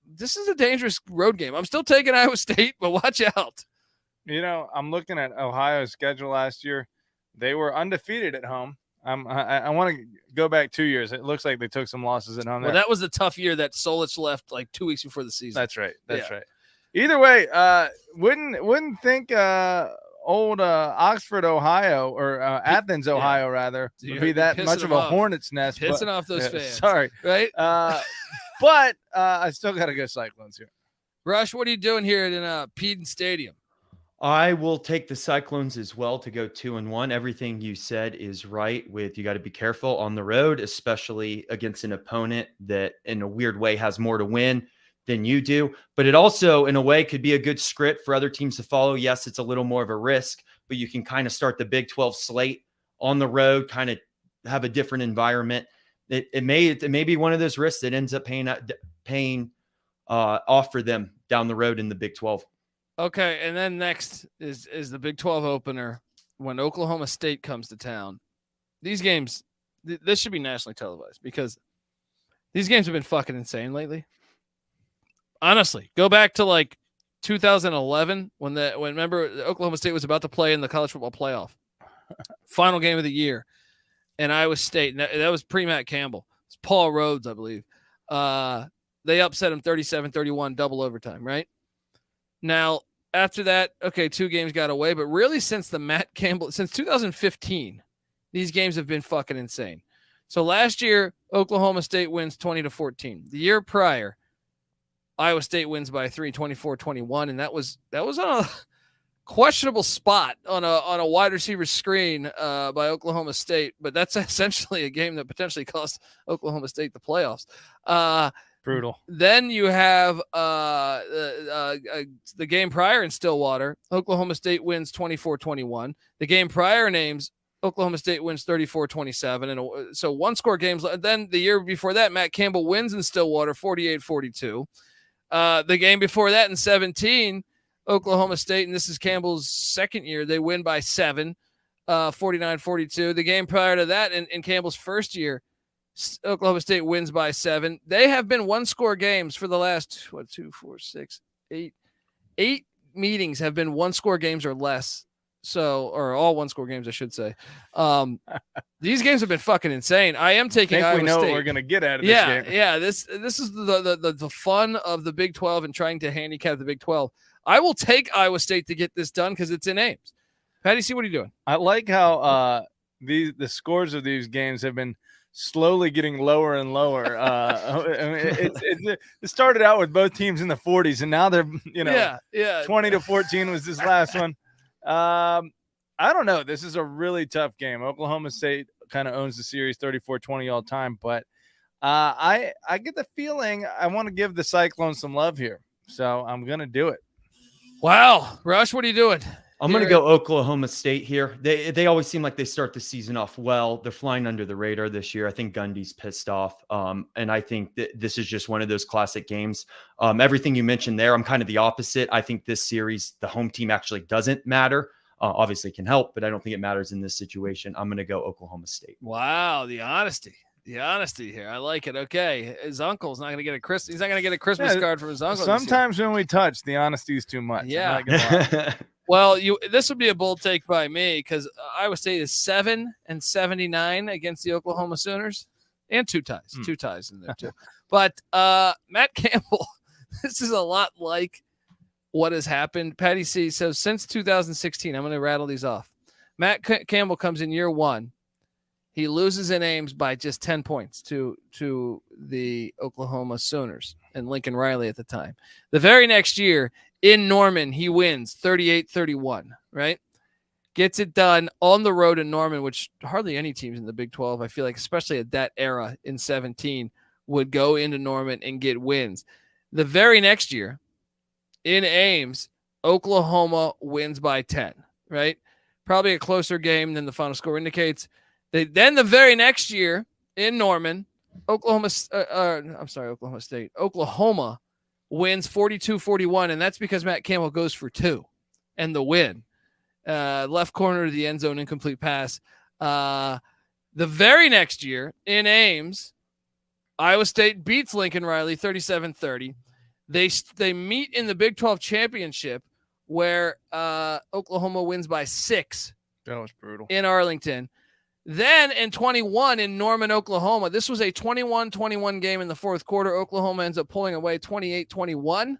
this is a dangerous road game. I'm still taking Iowa State, but watch out. You know, I'm looking at Ohio's schedule last year. They were undefeated at home. I want to go back 2 years. It looks like they took some losses at home. Well, that was a tough year that Solich left like 2 weeks before the season. That's right. That's right. Either way, wouldn't think old Oxford, Ohio, or Athens, Ohio, rather, would be that much of a hornet's nest. Pissing off those fans. Sorry. Right? But I still got to go Cyclones here. Rush, what are you doing here in Peden Stadium? I will take the Cyclones as well to go 2-1. Everything you said is right. You got to be careful on the road, especially against an opponent that in a weird way has more to win than you do. But it also, in a way, could be a good script for other teams to follow. Yes, it's a little more of a risk, but you can kind of start the Big 12 slate on the road, kind of have a different environment. It may be one of those risks that ends up paying off for them down the road in the Big 12. Okay, and then next is the Big 12 opener when Oklahoma State comes to town. These games, this should be nationally televised because these games have been fucking insane lately. Honestly, go back to like 2011 when remember Oklahoma State was about to play in the college football playoff. Final game of the year. And Iowa State, that was pre-Matt Campbell. It's Paul Rhodes, I believe. They upset him 37-31, double overtime, right? Now, after that, okay, 2 games got away, but really since 2015, these games have been fucking insane. So last year, Oklahoma State wins 20-14. The year prior, Iowa State wins by 3, 24-21, and that was on a questionable spot on a wide receiver screen by Oklahoma State, but that's essentially a game that potentially cost Oklahoma State the playoffs. Brutal. Then you have the game prior in Stillwater. Oklahoma State wins 24-21. The game prior in Ames, Oklahoma State wins 34-27. And so one-score games. Then the year before that, Matt Campbell wins in Stillwater 48-42. The game before that in 17, Oklahoma State, and this is Campbell's second year, they win by 7, 49-42. The game prior to that in Campbell's first year, Oklahoma State wins by 7. They have been one-score games for the last, 8 meetings have been one-score games or less. So, or all one-score games, I should say. These games have been fucking insane. I am taking Iowa State. We know what we're going to get out of this game. Yeah. This is the fun of the Big 12 and trying to handicap the Big 12. I will take Iowa State to get this done because it's in Ames. Patty C, what are you doing? I like how the scores of these games have been slowly getting lower and lower. It started out with both teams in the 40s, and now they're 20-14 was this last one. I don't know. This is a really tough game. Oklahoma State kind of owns the series 34-20 all time, but I get the feeling I want to give the Cyclones some love here, so I'm gonna do it. Wow, Rush, what are you doing? I'm going to go Oklahoma State here. They always seem like they start the season off well. They're flying under the radar this year. I think Gundy's pissed off. And I think that this is just one of those classic games. Everything you mentioned there, I'm kind of the opposite. I think this series, the home team actually doesn't matter. Obviously it can help, but I don't think it matters in this situation. I'm going to go Oklahoma State. Wow, the honesty here. I like it. Okay, his uncle's not going to get a Christmas. He's not going to get a Christmas card from his uncle. Sometimes when we touch, the honesty is too much. Yeah. Well, this would be a bold take by me because Iowa State is 7-79 against the Oklahoma Sooners, and two ties in there too. But Matt Campbell, this is a lot like what has happened. Patty C. So since 2016, I'm going to rattle these off. Matt Campbell comes in year 1. He loses in Ames by just 10 points to the Oklahoma Sooners and Lincoln Riley at the time. The very next year in Norman, he wins 38-31, right? Gets it done on the road in Norman, which hardly any teams in the Big 12, I feel like, especially at that era in 17, would go into Norman and get wins. The very next year in Ames, Oklahoma wins by 10, right? Probably a closer game than the final score indicates. Then the very next year in Norman, Oklahoma State, Oklahoma wins 42-41, and that's because Matt Campbell goes for 2 and the win. Left corner of the end zone, incomplete pass. The very next year in Ames, Iowa State beats Lincoln Riley 37-30. They meet in the Big 12 championship where Oklahoma wins by 6. That was brutal. In Arlington. Then in 21 in Norman, Oklahoma, this was a 21-21 game in the fourth quarter. Oklahoma ends up pulling away 28-21.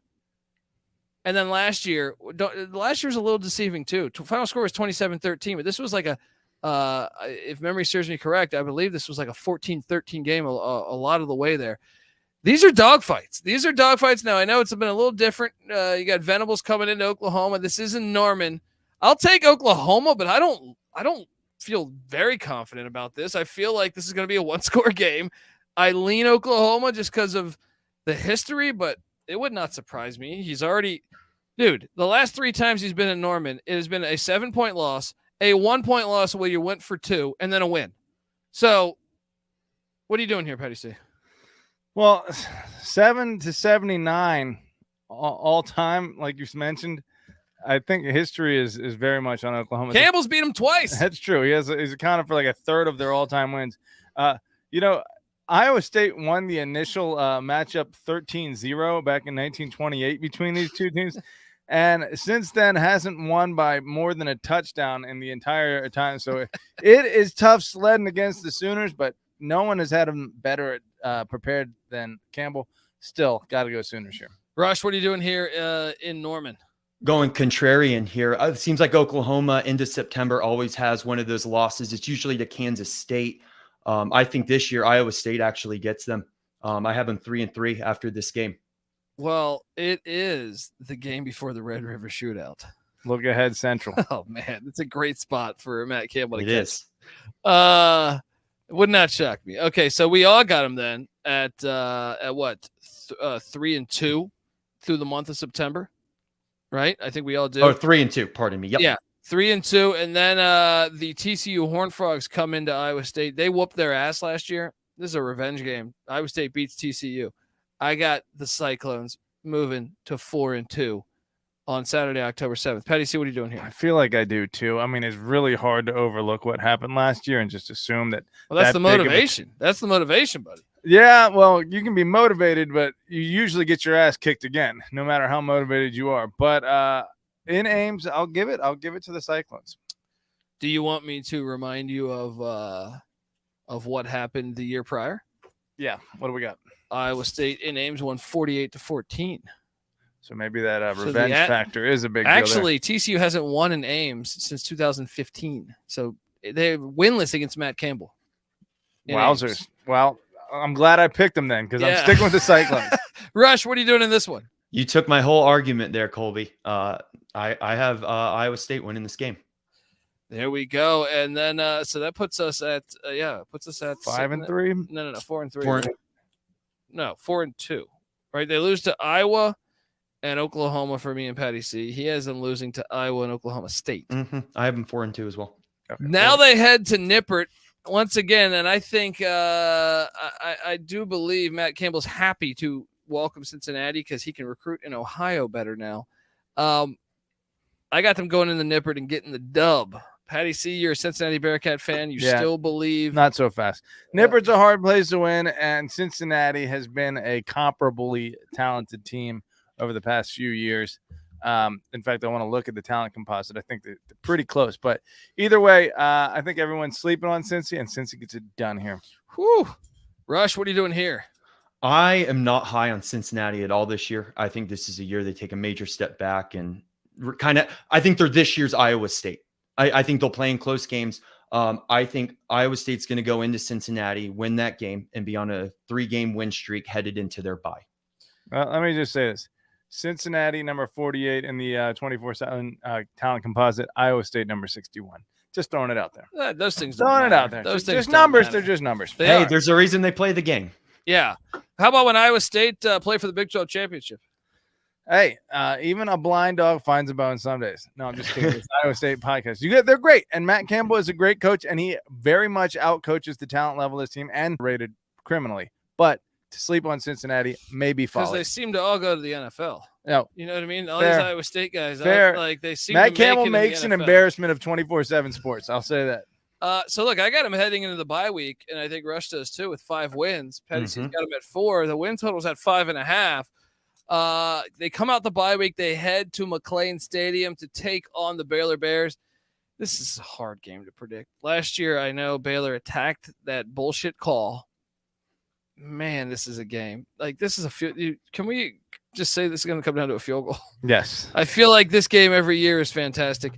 And then last year's a little deceiving too. Final score was 27-13, but this was like if memory serves me correct, I believe this was like a 14-13 game a lot of the way there. These are dogfights. Now, I know it's been a little different. You got Venables coming into Oklahoma. This isn't Norman. I'll take Oklahoma, but I don't feel very confident about this. I feel like this is going to be a one-score game. I lean Oklahoma just because of the history, but it would not surprise me. The last 3 times he's been in Norman, it has been a 7-point loss, a 1-point loss where you went for 2, and then a win. So what are you doing here, Patty C? Well, 7-79 all time, like you mentioned. I think history is very much on Oklahoma. Campbell's beat him twice. That's true. He's accounted for like a third of their all-time wins. Iowa State won the initial matchup 13-0 back in 1928 between these two teams. And since then hasn't won by more than a touchdown in the entire time. So it is tough sledding against the Sooners, but no one has had them better prepared than Campbell. Still got to go Sooners here. Rush, what are you doing here in Norman? Going contrarian here. It seems like Oklahoma into September always has one of those losses. It's usually to Kansas State. I think this year Iowa State actually gets them. I have them 3-3 after this game. Well, it is the game before the Red River Shootout. Look ahead, Central. Oh man, it's a great spot for Matt Campbell to It catch. is. It would not shock me. Okay, so we all got him then at what 3-2 through the month of September, right? I think we all do. Oh, 3-2. Pardon me. Yep. Yeah, 3-2, and then the TCU Horned Frogs come into Iowa State. They whooped their ass last year. This is a revenge game. Iowa State beats TCU. I got the Cyclones moving to 4-2 on Saturday, October 7th. Patty C, what are you doing here? I feel like I do too. I mean, it's really hard to overlook what happened last year and just assume that. Well, that's that the big of a- motivation. That's the motivation, buddy. Yeah, well, you can be motivated, but you usually get your ass kicked again, no matter how motivated you are. But in Ames, I'll give it to the Cyclones. Do you want me to remind you of what happened the year prior? Yeah. What do we got? Iowa State in Ames won 48-14. So maybe that So revenge factor is a big deal. Actually, TCU hasn't won in Ames since 2015. So they're winless against Matt Campbell. in Wowzers. Ames. Well, I'm glad I picked them then because Yeah. I'm sticking with the Cyclones. Rush, what are you doing in this one? You took my whole argument there, Colby. I have Iowa State winning this game. There we go. And then so that puts us at 5-3. No, 4-3. Four- No, 4-2. Right? They lose to Iowa and Oklahoma for me and Patty C. He has them losing to Iowa and Oklahoma State. I have them 4-2 as well. Okay. Now they head to Nippert once again, and I think I do believe Matt Campbell's happy to welcome Cincinnati because he can recruit in Ohio better now. I got them going in the Nippert and getting the dub. Patty C, you're a Cincinnati Bearcat fan. You still believe? Not so fast. Nippert's a hard place to win, and Cincinnati has been a comparably talented team over the past few years. In fact, I want to look at the talent composite. I think they're pretty close. But either way, I think everyone's sleeping on Cincy, and Cincy gets it done here. Whew. Rush, what are you doing here? I am not high on Cincinnati at all this year. I think this is a year they take a major step back and I think they're this year's Iowa State. I think they'll play in close games. I think Iowa State's going to go into Cincinnati, win that game, and be on a 3-game win streak headed into their bye. Well, let me just say this. Cincinnati, number 48 in the 24/7 talent composite. Iowa State, number 61. Just throwing it out there. Those things don't Throwing it matter. out there. Those Just things don't numbers. matter. They're just numbers. They Hey, are. there's a reason they play the game. Yeah. How about when Iowa State play for the Big 12 championship? Hey, even a blind dog finds a bone some days. No, I'm just kidding. It's Iowa State podcast. They're great. And Matt Campbell is a great coach, and he very much outcoaches the talent level of his team and rated criminally. But to sleep on Cincinnati may be Because folly. they seem to all go to the NFL. No, You know what I mean? All Fair. these Iowa State guys, Fair. they seem Matt to make Campbell it in makes the an NFL. embarrassment of 24/7 sports. I'll say that. So look, I got him heading into the bye week, and I think Rush does too with 5 wins. Patty C's got him at 4. The win total's at 5.5. They come out the bye week. They head to McLean Stadium to take on the Baylor Bears. This is a hard game to predict. Last year, I know Baylor attacked that bullshit call. Man, this is a game. Like, this is a field. Can we just say this is going to come down to a field goal? Yes. I feel like this game every year is fantastic.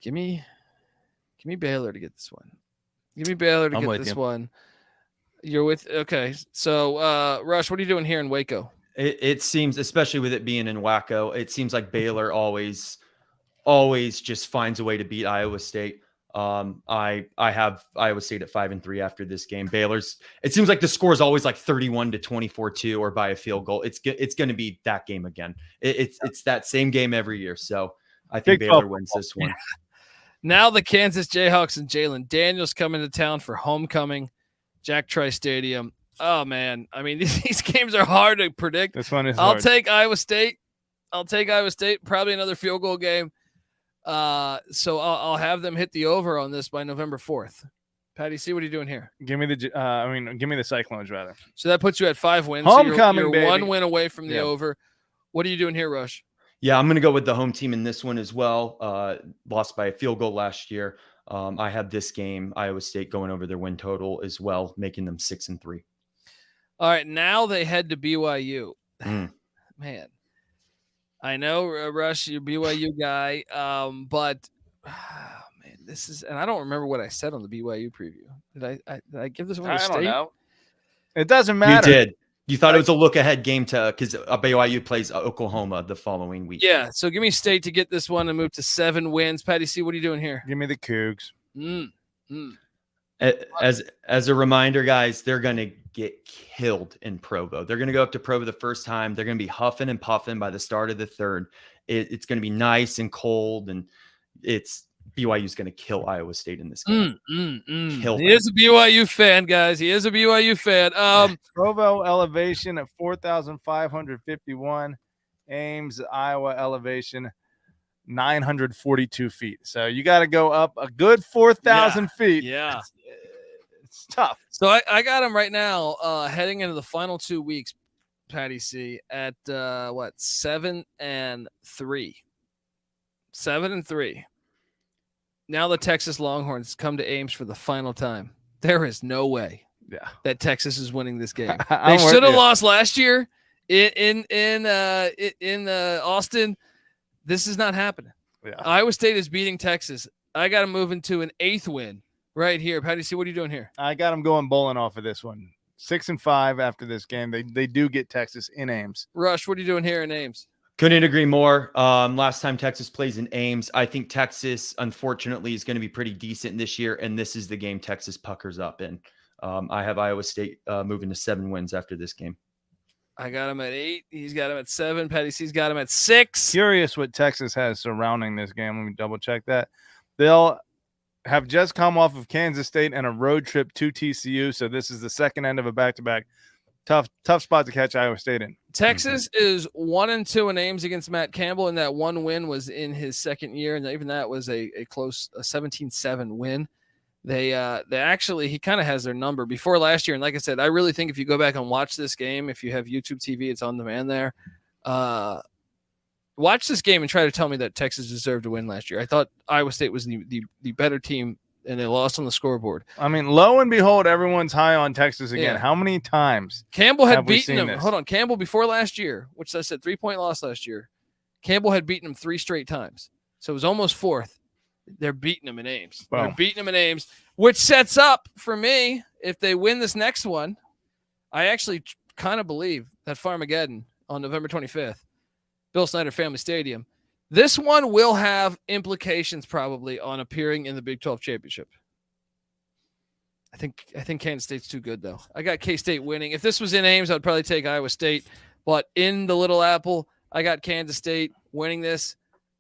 Give me Baylor to get this one. Give me Baylor to I'm get with this you. one. You're with okay. So Rush, what are you doing here in Waco? It seems, especially with it being in Waco, it seems like Baylor always just finds a way to beat Iowa State. I have Iowa State at 5-3 after this game. It seems like the score is always like 31-24-2 or by a field goal. It's going to be that game again. It's that same game every year. So I think Big Baylor 12 wins this one. Now the Kansas Jayhawks and Jalen Daniels come into town for homecoming. Jack Trice Stadium. Oh man, I mean these games are hard to predict. This one is I'll hard. take Iowa State. Probably another field goal game. So I'll have them hit the over on this by November 4th. Patty C, what are you doing here? Give me the Cyclones rather. So that puts you at 5 wins. Homecoming, so you're baby. 1 win away from the Yeah. over. What are you doing here, Rush? Yeah, I'm going to go with the home team in this one as well. Lost by a field goal last year. I have this game, Iowa State, going over their win total as well, making them 6-3. All right, now they head to BYU. Mm. Man, I know, Rush, you're a BYU guy, but Man, this is, and I don't remember what I said on the BYU preview. Did I give this one to I State? don't know. It doesn't matter. You did. You thought it was a look ahead game because BYU plays Oklahoma the following week. Yeah. So give me State to get this one and move to 7 wins. Patty C, what are you doing here? Give me the Cougs. As a reminder, guys, they're going to get killed in Provo. They're going to go up to Provo the first time. They're going to be huffing and puffing by the start of the third. It's going to be nice and cold, and BYU's going to kill Iowa State in this game. He is a BYU fan, guys. He is a BYU fan. Provo elevation at 4,551. Ames, Iowa elevation 942 feet. So you got to go up a good 4,000 feet. Yeah. It's tough. So I got him right now heading into the final 2 weeks, Patty C, at 7-3. 7-3. Now the Texas Longhorns come to Ames for the final time. There is no way that Texas is winning this game. They should have lost last year in Austin. This is not happening. Yeah. Iowa State is beating Texas. I got to move into an 8th win right here. Patty C, what are you doing here? I got them going bowling off of this one. 6-5 after this game. They do get Texas in Ames. Rush, what are you doing here in Ames? Couldn't agree more. Last time Texas plays in Ames, I think Texas, unfortunately, is going to be pretty decent this year, and this is the game Texas puckers up in. I have Iowa State moving to 7 wins after this game. I got him at 8. He's got him at 7. Patty C's got him at 6. Curious what Texas has surrounding this game. Let me double check that. They'll have just come off of Kansas State and a road trip to TCU, so this is the second end of a back-to-back. Tough spot to catch Iowa State in. Texas is 1-2 in Ames against Matt Campbell, and that one win was in his second year, and even that was a close 17-7 win. They actually, he kind of has their number before last year, and like I said, I really think if you go back and watch this game, if you have YouTube TV, it's on demand there. Watch this game and try to tell me that Texas deserved to win last year. I thought Iowa State was the better team, and they lost on the scoreboard. I mean, lo and behold, everyone's high on Texas again. Yeah. How many times? Campbell had beaten him. This? Hold on. Campbell before last year, which I said 3-point loss last year. Campbell had beaten him 3 straight times. So it was almost 4th. They're beating him in Ames. Wow. They're beating him in Ames, which sets up for me, if they win this next one, I actually kind of believe that Farmageddon on November 25th, Bill Snyder Family Stadium, this one will have implications probably on appearing in the Big 12 championship. I think Kansas State's too good, though. I got K-State winning. If this was in Ames, I'd probably take Iowa State. But in the Little Apple, I got Kansas State winning this.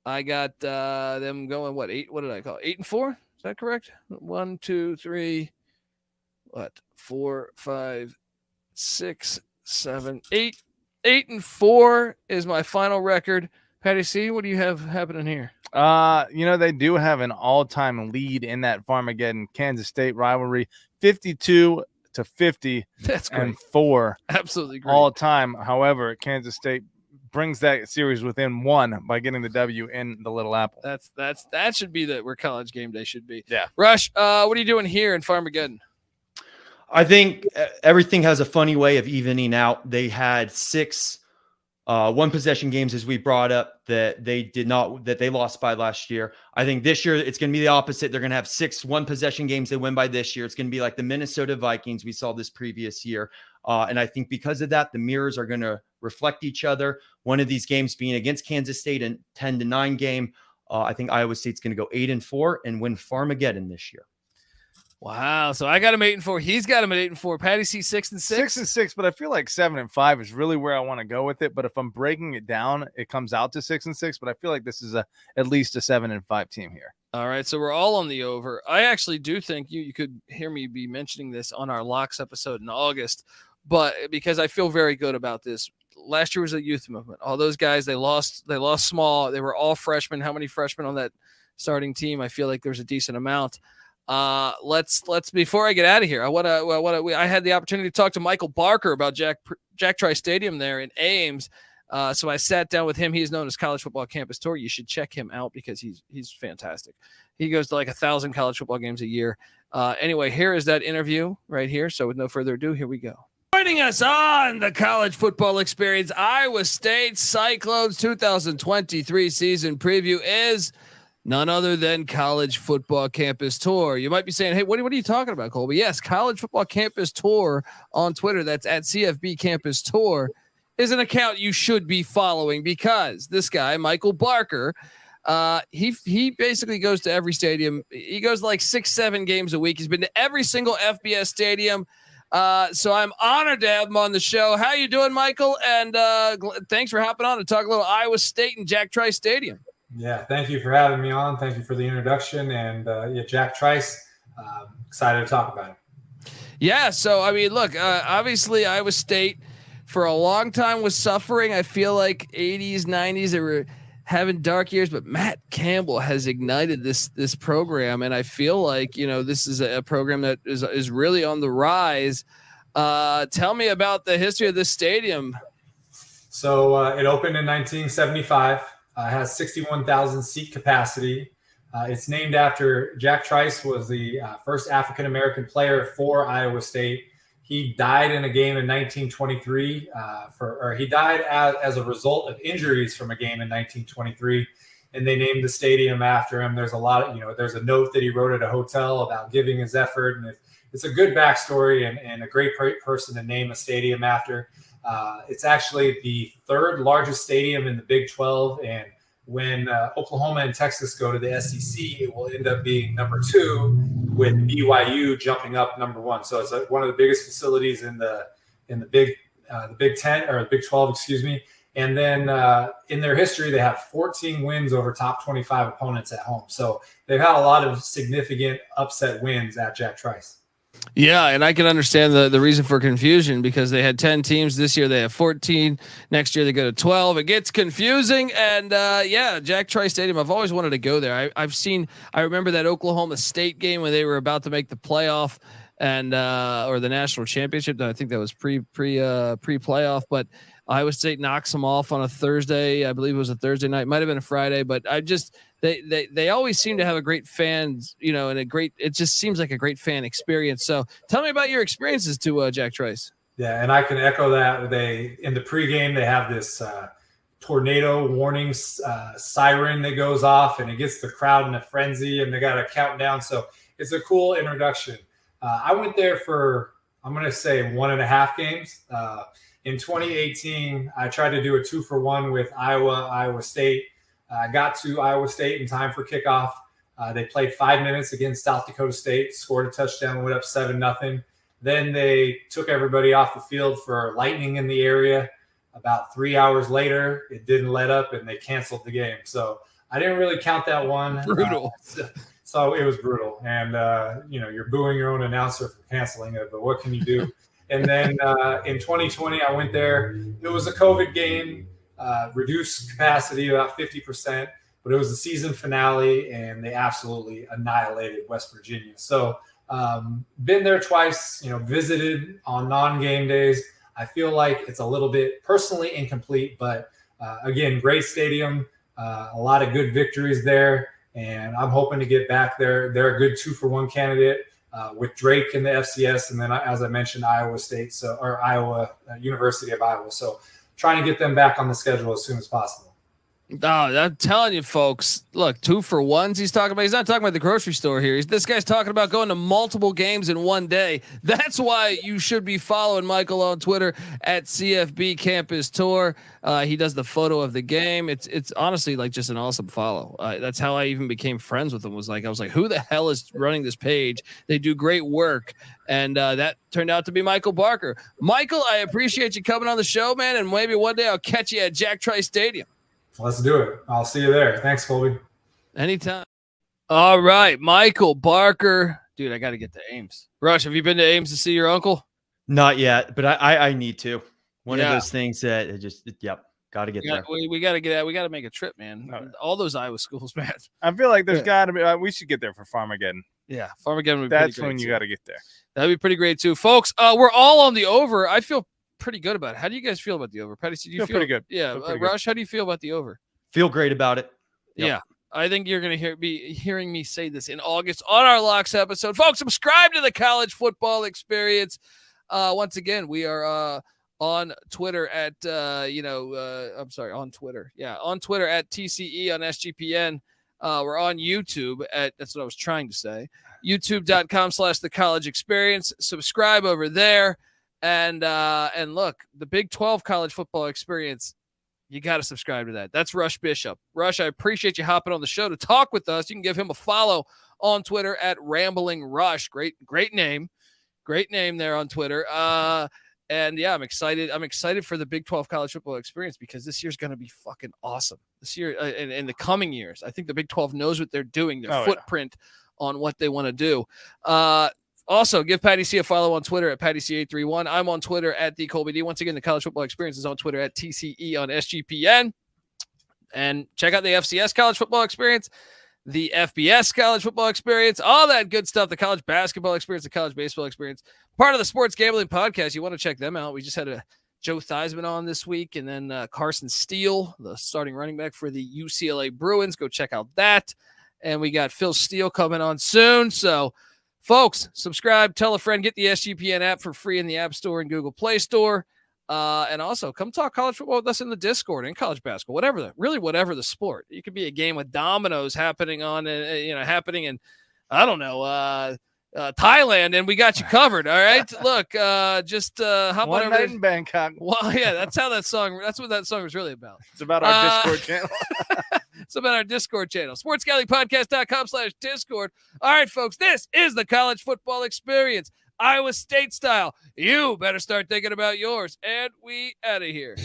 I got them going, 8? What did I call it? 8-4? Is that correct? 1, 2, 3, 4, 5, 6, 7, 8. 8-4 is my final record. Patty C, what do you have happening here? They do have an all-time lead in that Farmageddon Kansas State rivalry, 52-50. That's great. And 4. Absolutely great. All time. However, Kansas State brings that series within 1 by getting the W in the Little Apple. That should be where College Game Day should be. Yeah. Rush, what are you doing here in Farmageddon? I think everything has a funny way of evening out. They had 6 one-possession games, as we brought up, that they lost by last year. I think this year it's going to be the opposite. They're going to have 6 one-possession games they win by this year. It's going to be like the Minnesota Vikings we saw this previous year. And I think because of that, the mirrors are going to reflect each other. One of these games being against Kansas State in 10-9 game. I think Iowa State's going to go 8-4 and win Farmageddon this year. Wow. So I got him 8-4. He's got him at 8-4. Patty C 6-6. 6-6, but I feel like 7-5 is really where I want to go with it. But if I'm breaking it down, it comes out to 6-6. But I feel like this is at least a 7-5 team here. All right. So we're all on the over. I actually do think you could hear me be mentioning this on our locks episode in August, but because I feel very good about this. Last year was a youth movement. All those guys, they lost small. They were all freshmen. How many freshmen on that starting team? I feel like there's a decent amount. Let's before I get out of here, I had the opportunity to talk to Michael Barker about Jack Trice Stadium there in Ames. So I sat down with him. He's known as College Football Campus Tour. You should check him out because he's fantastic. He goes to like 1,000 college football games a year. Anyway, here is that interview right here. So with no further ado, here we go. Joining us on the College Football Experience, Iowa State Cyclones 2023 season preview is none other than College Football Campus Tour. You might be saying, hey, what are you talking about, Colby? Yes, College Football Campus Tour on Twitter. That's at CFB Campus Tour is an account you should be following because this guy, Michael Barker, he basically goes to every stadium. He goes like 6-7 games a week. He's been to every single FBS stadium. So I'm honored to have him on the show. How you doing, Michael? And thanks for hopping on to talk a little Iowa State and Jack Trice Stadium. Yeah, thank you for having me on. Thank you for the introduction. And Jack Trice, excited to talk about it. Yeah, so I mean, look, obviously Iowa State for a long time was suffering. I feel like 80s, 90s, they were having dark years, but Matt Campbell has ignited this program, and I feel like this is a program that is really on the rise. Tell me about the history of this stadium. So it opened in 1975. Has 61,000 seat capacity. It's named after Jack Trice, was the first African American player for Iowa State. He died in a game in 1923, he died as a result of injuries from a game in 1923, and they named the stadium after him. There's a lot of, there's a note that he wrote at a hotel about giving his effort, and it's a good backstory and a great person to name a stadium after. It's actually the third largest stadium in the Big 12, and when Oklahoma and Texas go to the SEC, it will end up being number 2, with BYU jumping up number 1. So it's one of the biggest facilities in the Big 10 or the Big 12, excuse me. And then in their history, they have 14 wins over top 25 opponents at home. So they've had a lot of significant upset wins at Jack Trice. Yeah, and I can understand the reason for confusion because they had 10 teams this year. They have 14. Next year they go to 12. It gets confusing. And Jack Trice Stadium. I've always wanted to go there. I remember that Oklahoma State game when they were about to make the playoff and or the national championship. I think that was pre playoff, but Iowa State knocks them off on a Thursday. I believe it was a Thursday night. Might have been a Friday, but they always seem to have a great fans, and it just seems like a great fan experience. So tell me about your experiences to Jack Trice. Yeah. And I can echo that. In the pregame, they have this tornado warning siren that goes off and it gets the crowd in a frenzy and they got a countdown. So it's a cool introduction. I went there for, I'm going to say 1.5 games. In 2018, I tried to do a 2-for-1 with Iowa State. I got to Iowa State in time for kickoff. They played 5 minutes against South Dakota State, scored a touchdown, went up 7-0. Then they took everybody off the field for lightning in the area. About 3 hours later, it didn't let up and they canceled the game. So I didn't really count that one. Brutal. So it was brutal. And, you're booing your own announcer for canceling it, but what can you do? And then in 2020, I went there. It was a COVID game, reduced capacity about 50%, but it was the season finale, and they absolutely annihilated West Virginia. So been there twice, visited on non-game days. I feel like it's a little bit personally incomplete, but again, great stadium, a lot of good victories there, and I'm hoping to get back there. They're a good 2-for-1 candidate. With Drake in the FCS, and then as I mentioned, Iowa State, University of Iowa. So trying to get them back on the schedule as soon as possible. Oh, I'm telling you, folks, look, 2-for-1s he's talking about. He's not talking about the grocery store here. This guy's talking about going to multiple games in one day. That's why you should be following Michael on Twitter at CFB Campus Tour. He does the photo of the game. It's honestly like just an awesome follow. That's how I even became friends with him. I was like, who the hell is running this page? They do great work. And that turned out to be Michael Barker. Michael, I appreciate you coming on the show, man. And maybe one day I'll catch you at Jack Trice Stadium. Let's do it. I'll see you there. Thanks, Colby. Anytime. All right, Michael Barker. Dude, I got to get to Ames. Rush, have you been to Ames to see your uncle? Not yet, but I need to. One of those things that got to get there. We got to get out. We got to make a trip, man. All those Iowa schools, man. I feel like there's got to be. We should get there for Farmageddon. Yeah, Farmageddon would be That's pretty when you got to get there. That'd be pretty great too, folks. We're all on the over. I feel pretty good about it. How do you guys feel about the over? Patty, do you feel pretty good? Yeah, Rush, how do you feel about the over? Feel great about it. Yep. Yeah, I think you're going to be hearing me say this in August on our Locks episode. Folks, subscribe to the College Football Experience. Once again, we are on Twitter at on Twitter. Yeah, on Twitter at TCE on SGPN. We're on YouTube that's what I was trying to say. YouTube.com/The College Experience. Subscribe over there. And look, the Big 12 College Football Experience, you got to subscribe to that. That's Rush Bishop. Rush, I appreciate you hopping on the show to talk with us. You can give him a follow on Twitter at Rambling Rush. Great name. Great name there on Twitter. And yeah, I'm excited. I'm excited for the Big 12 College Football Experience because this year's going to be fucking awesome. This year and in the coming years, I think the Big 12 knows what they're doing, their footprint on what they want to do. Also, give Patty C a follow on Twitter at PattyC831. I'm on Twitter at TheColbyD. Once again, the College Football Experience is on Twitter at TCE on SGPN. And check out the FCS College Football Experience, the FBS College Football Experience, all that good stuff, the College Basketball Experience, the College Baseball Experience, part of the Sports Gambling Podcast. You want to check them out. We just had a Joe Theismann on this week, and then Carson Steele, the starting running back for the UCLA Bruins. Go check out that. And we got Phil Steele coming on soon. So, folks, subscribe, tell a friend, get the SGPN app for free in the App Store and Google Play Store. And also come talk college football with us in the Discord and college basketball, whatever the sport. You could be a game with dominoes happening in, I don't know, Thailand, and we got you covered. All right. Look, just hop One on night in Bangkok. Well, yeah, that's what that song was really about. It's about our Discord channel. It's about our Discord channel, sportsgalleypodcast.com/Discord. All right, folks, this is the College Football Experience, Iowa State style. You better start thinking about yours, and we out of here.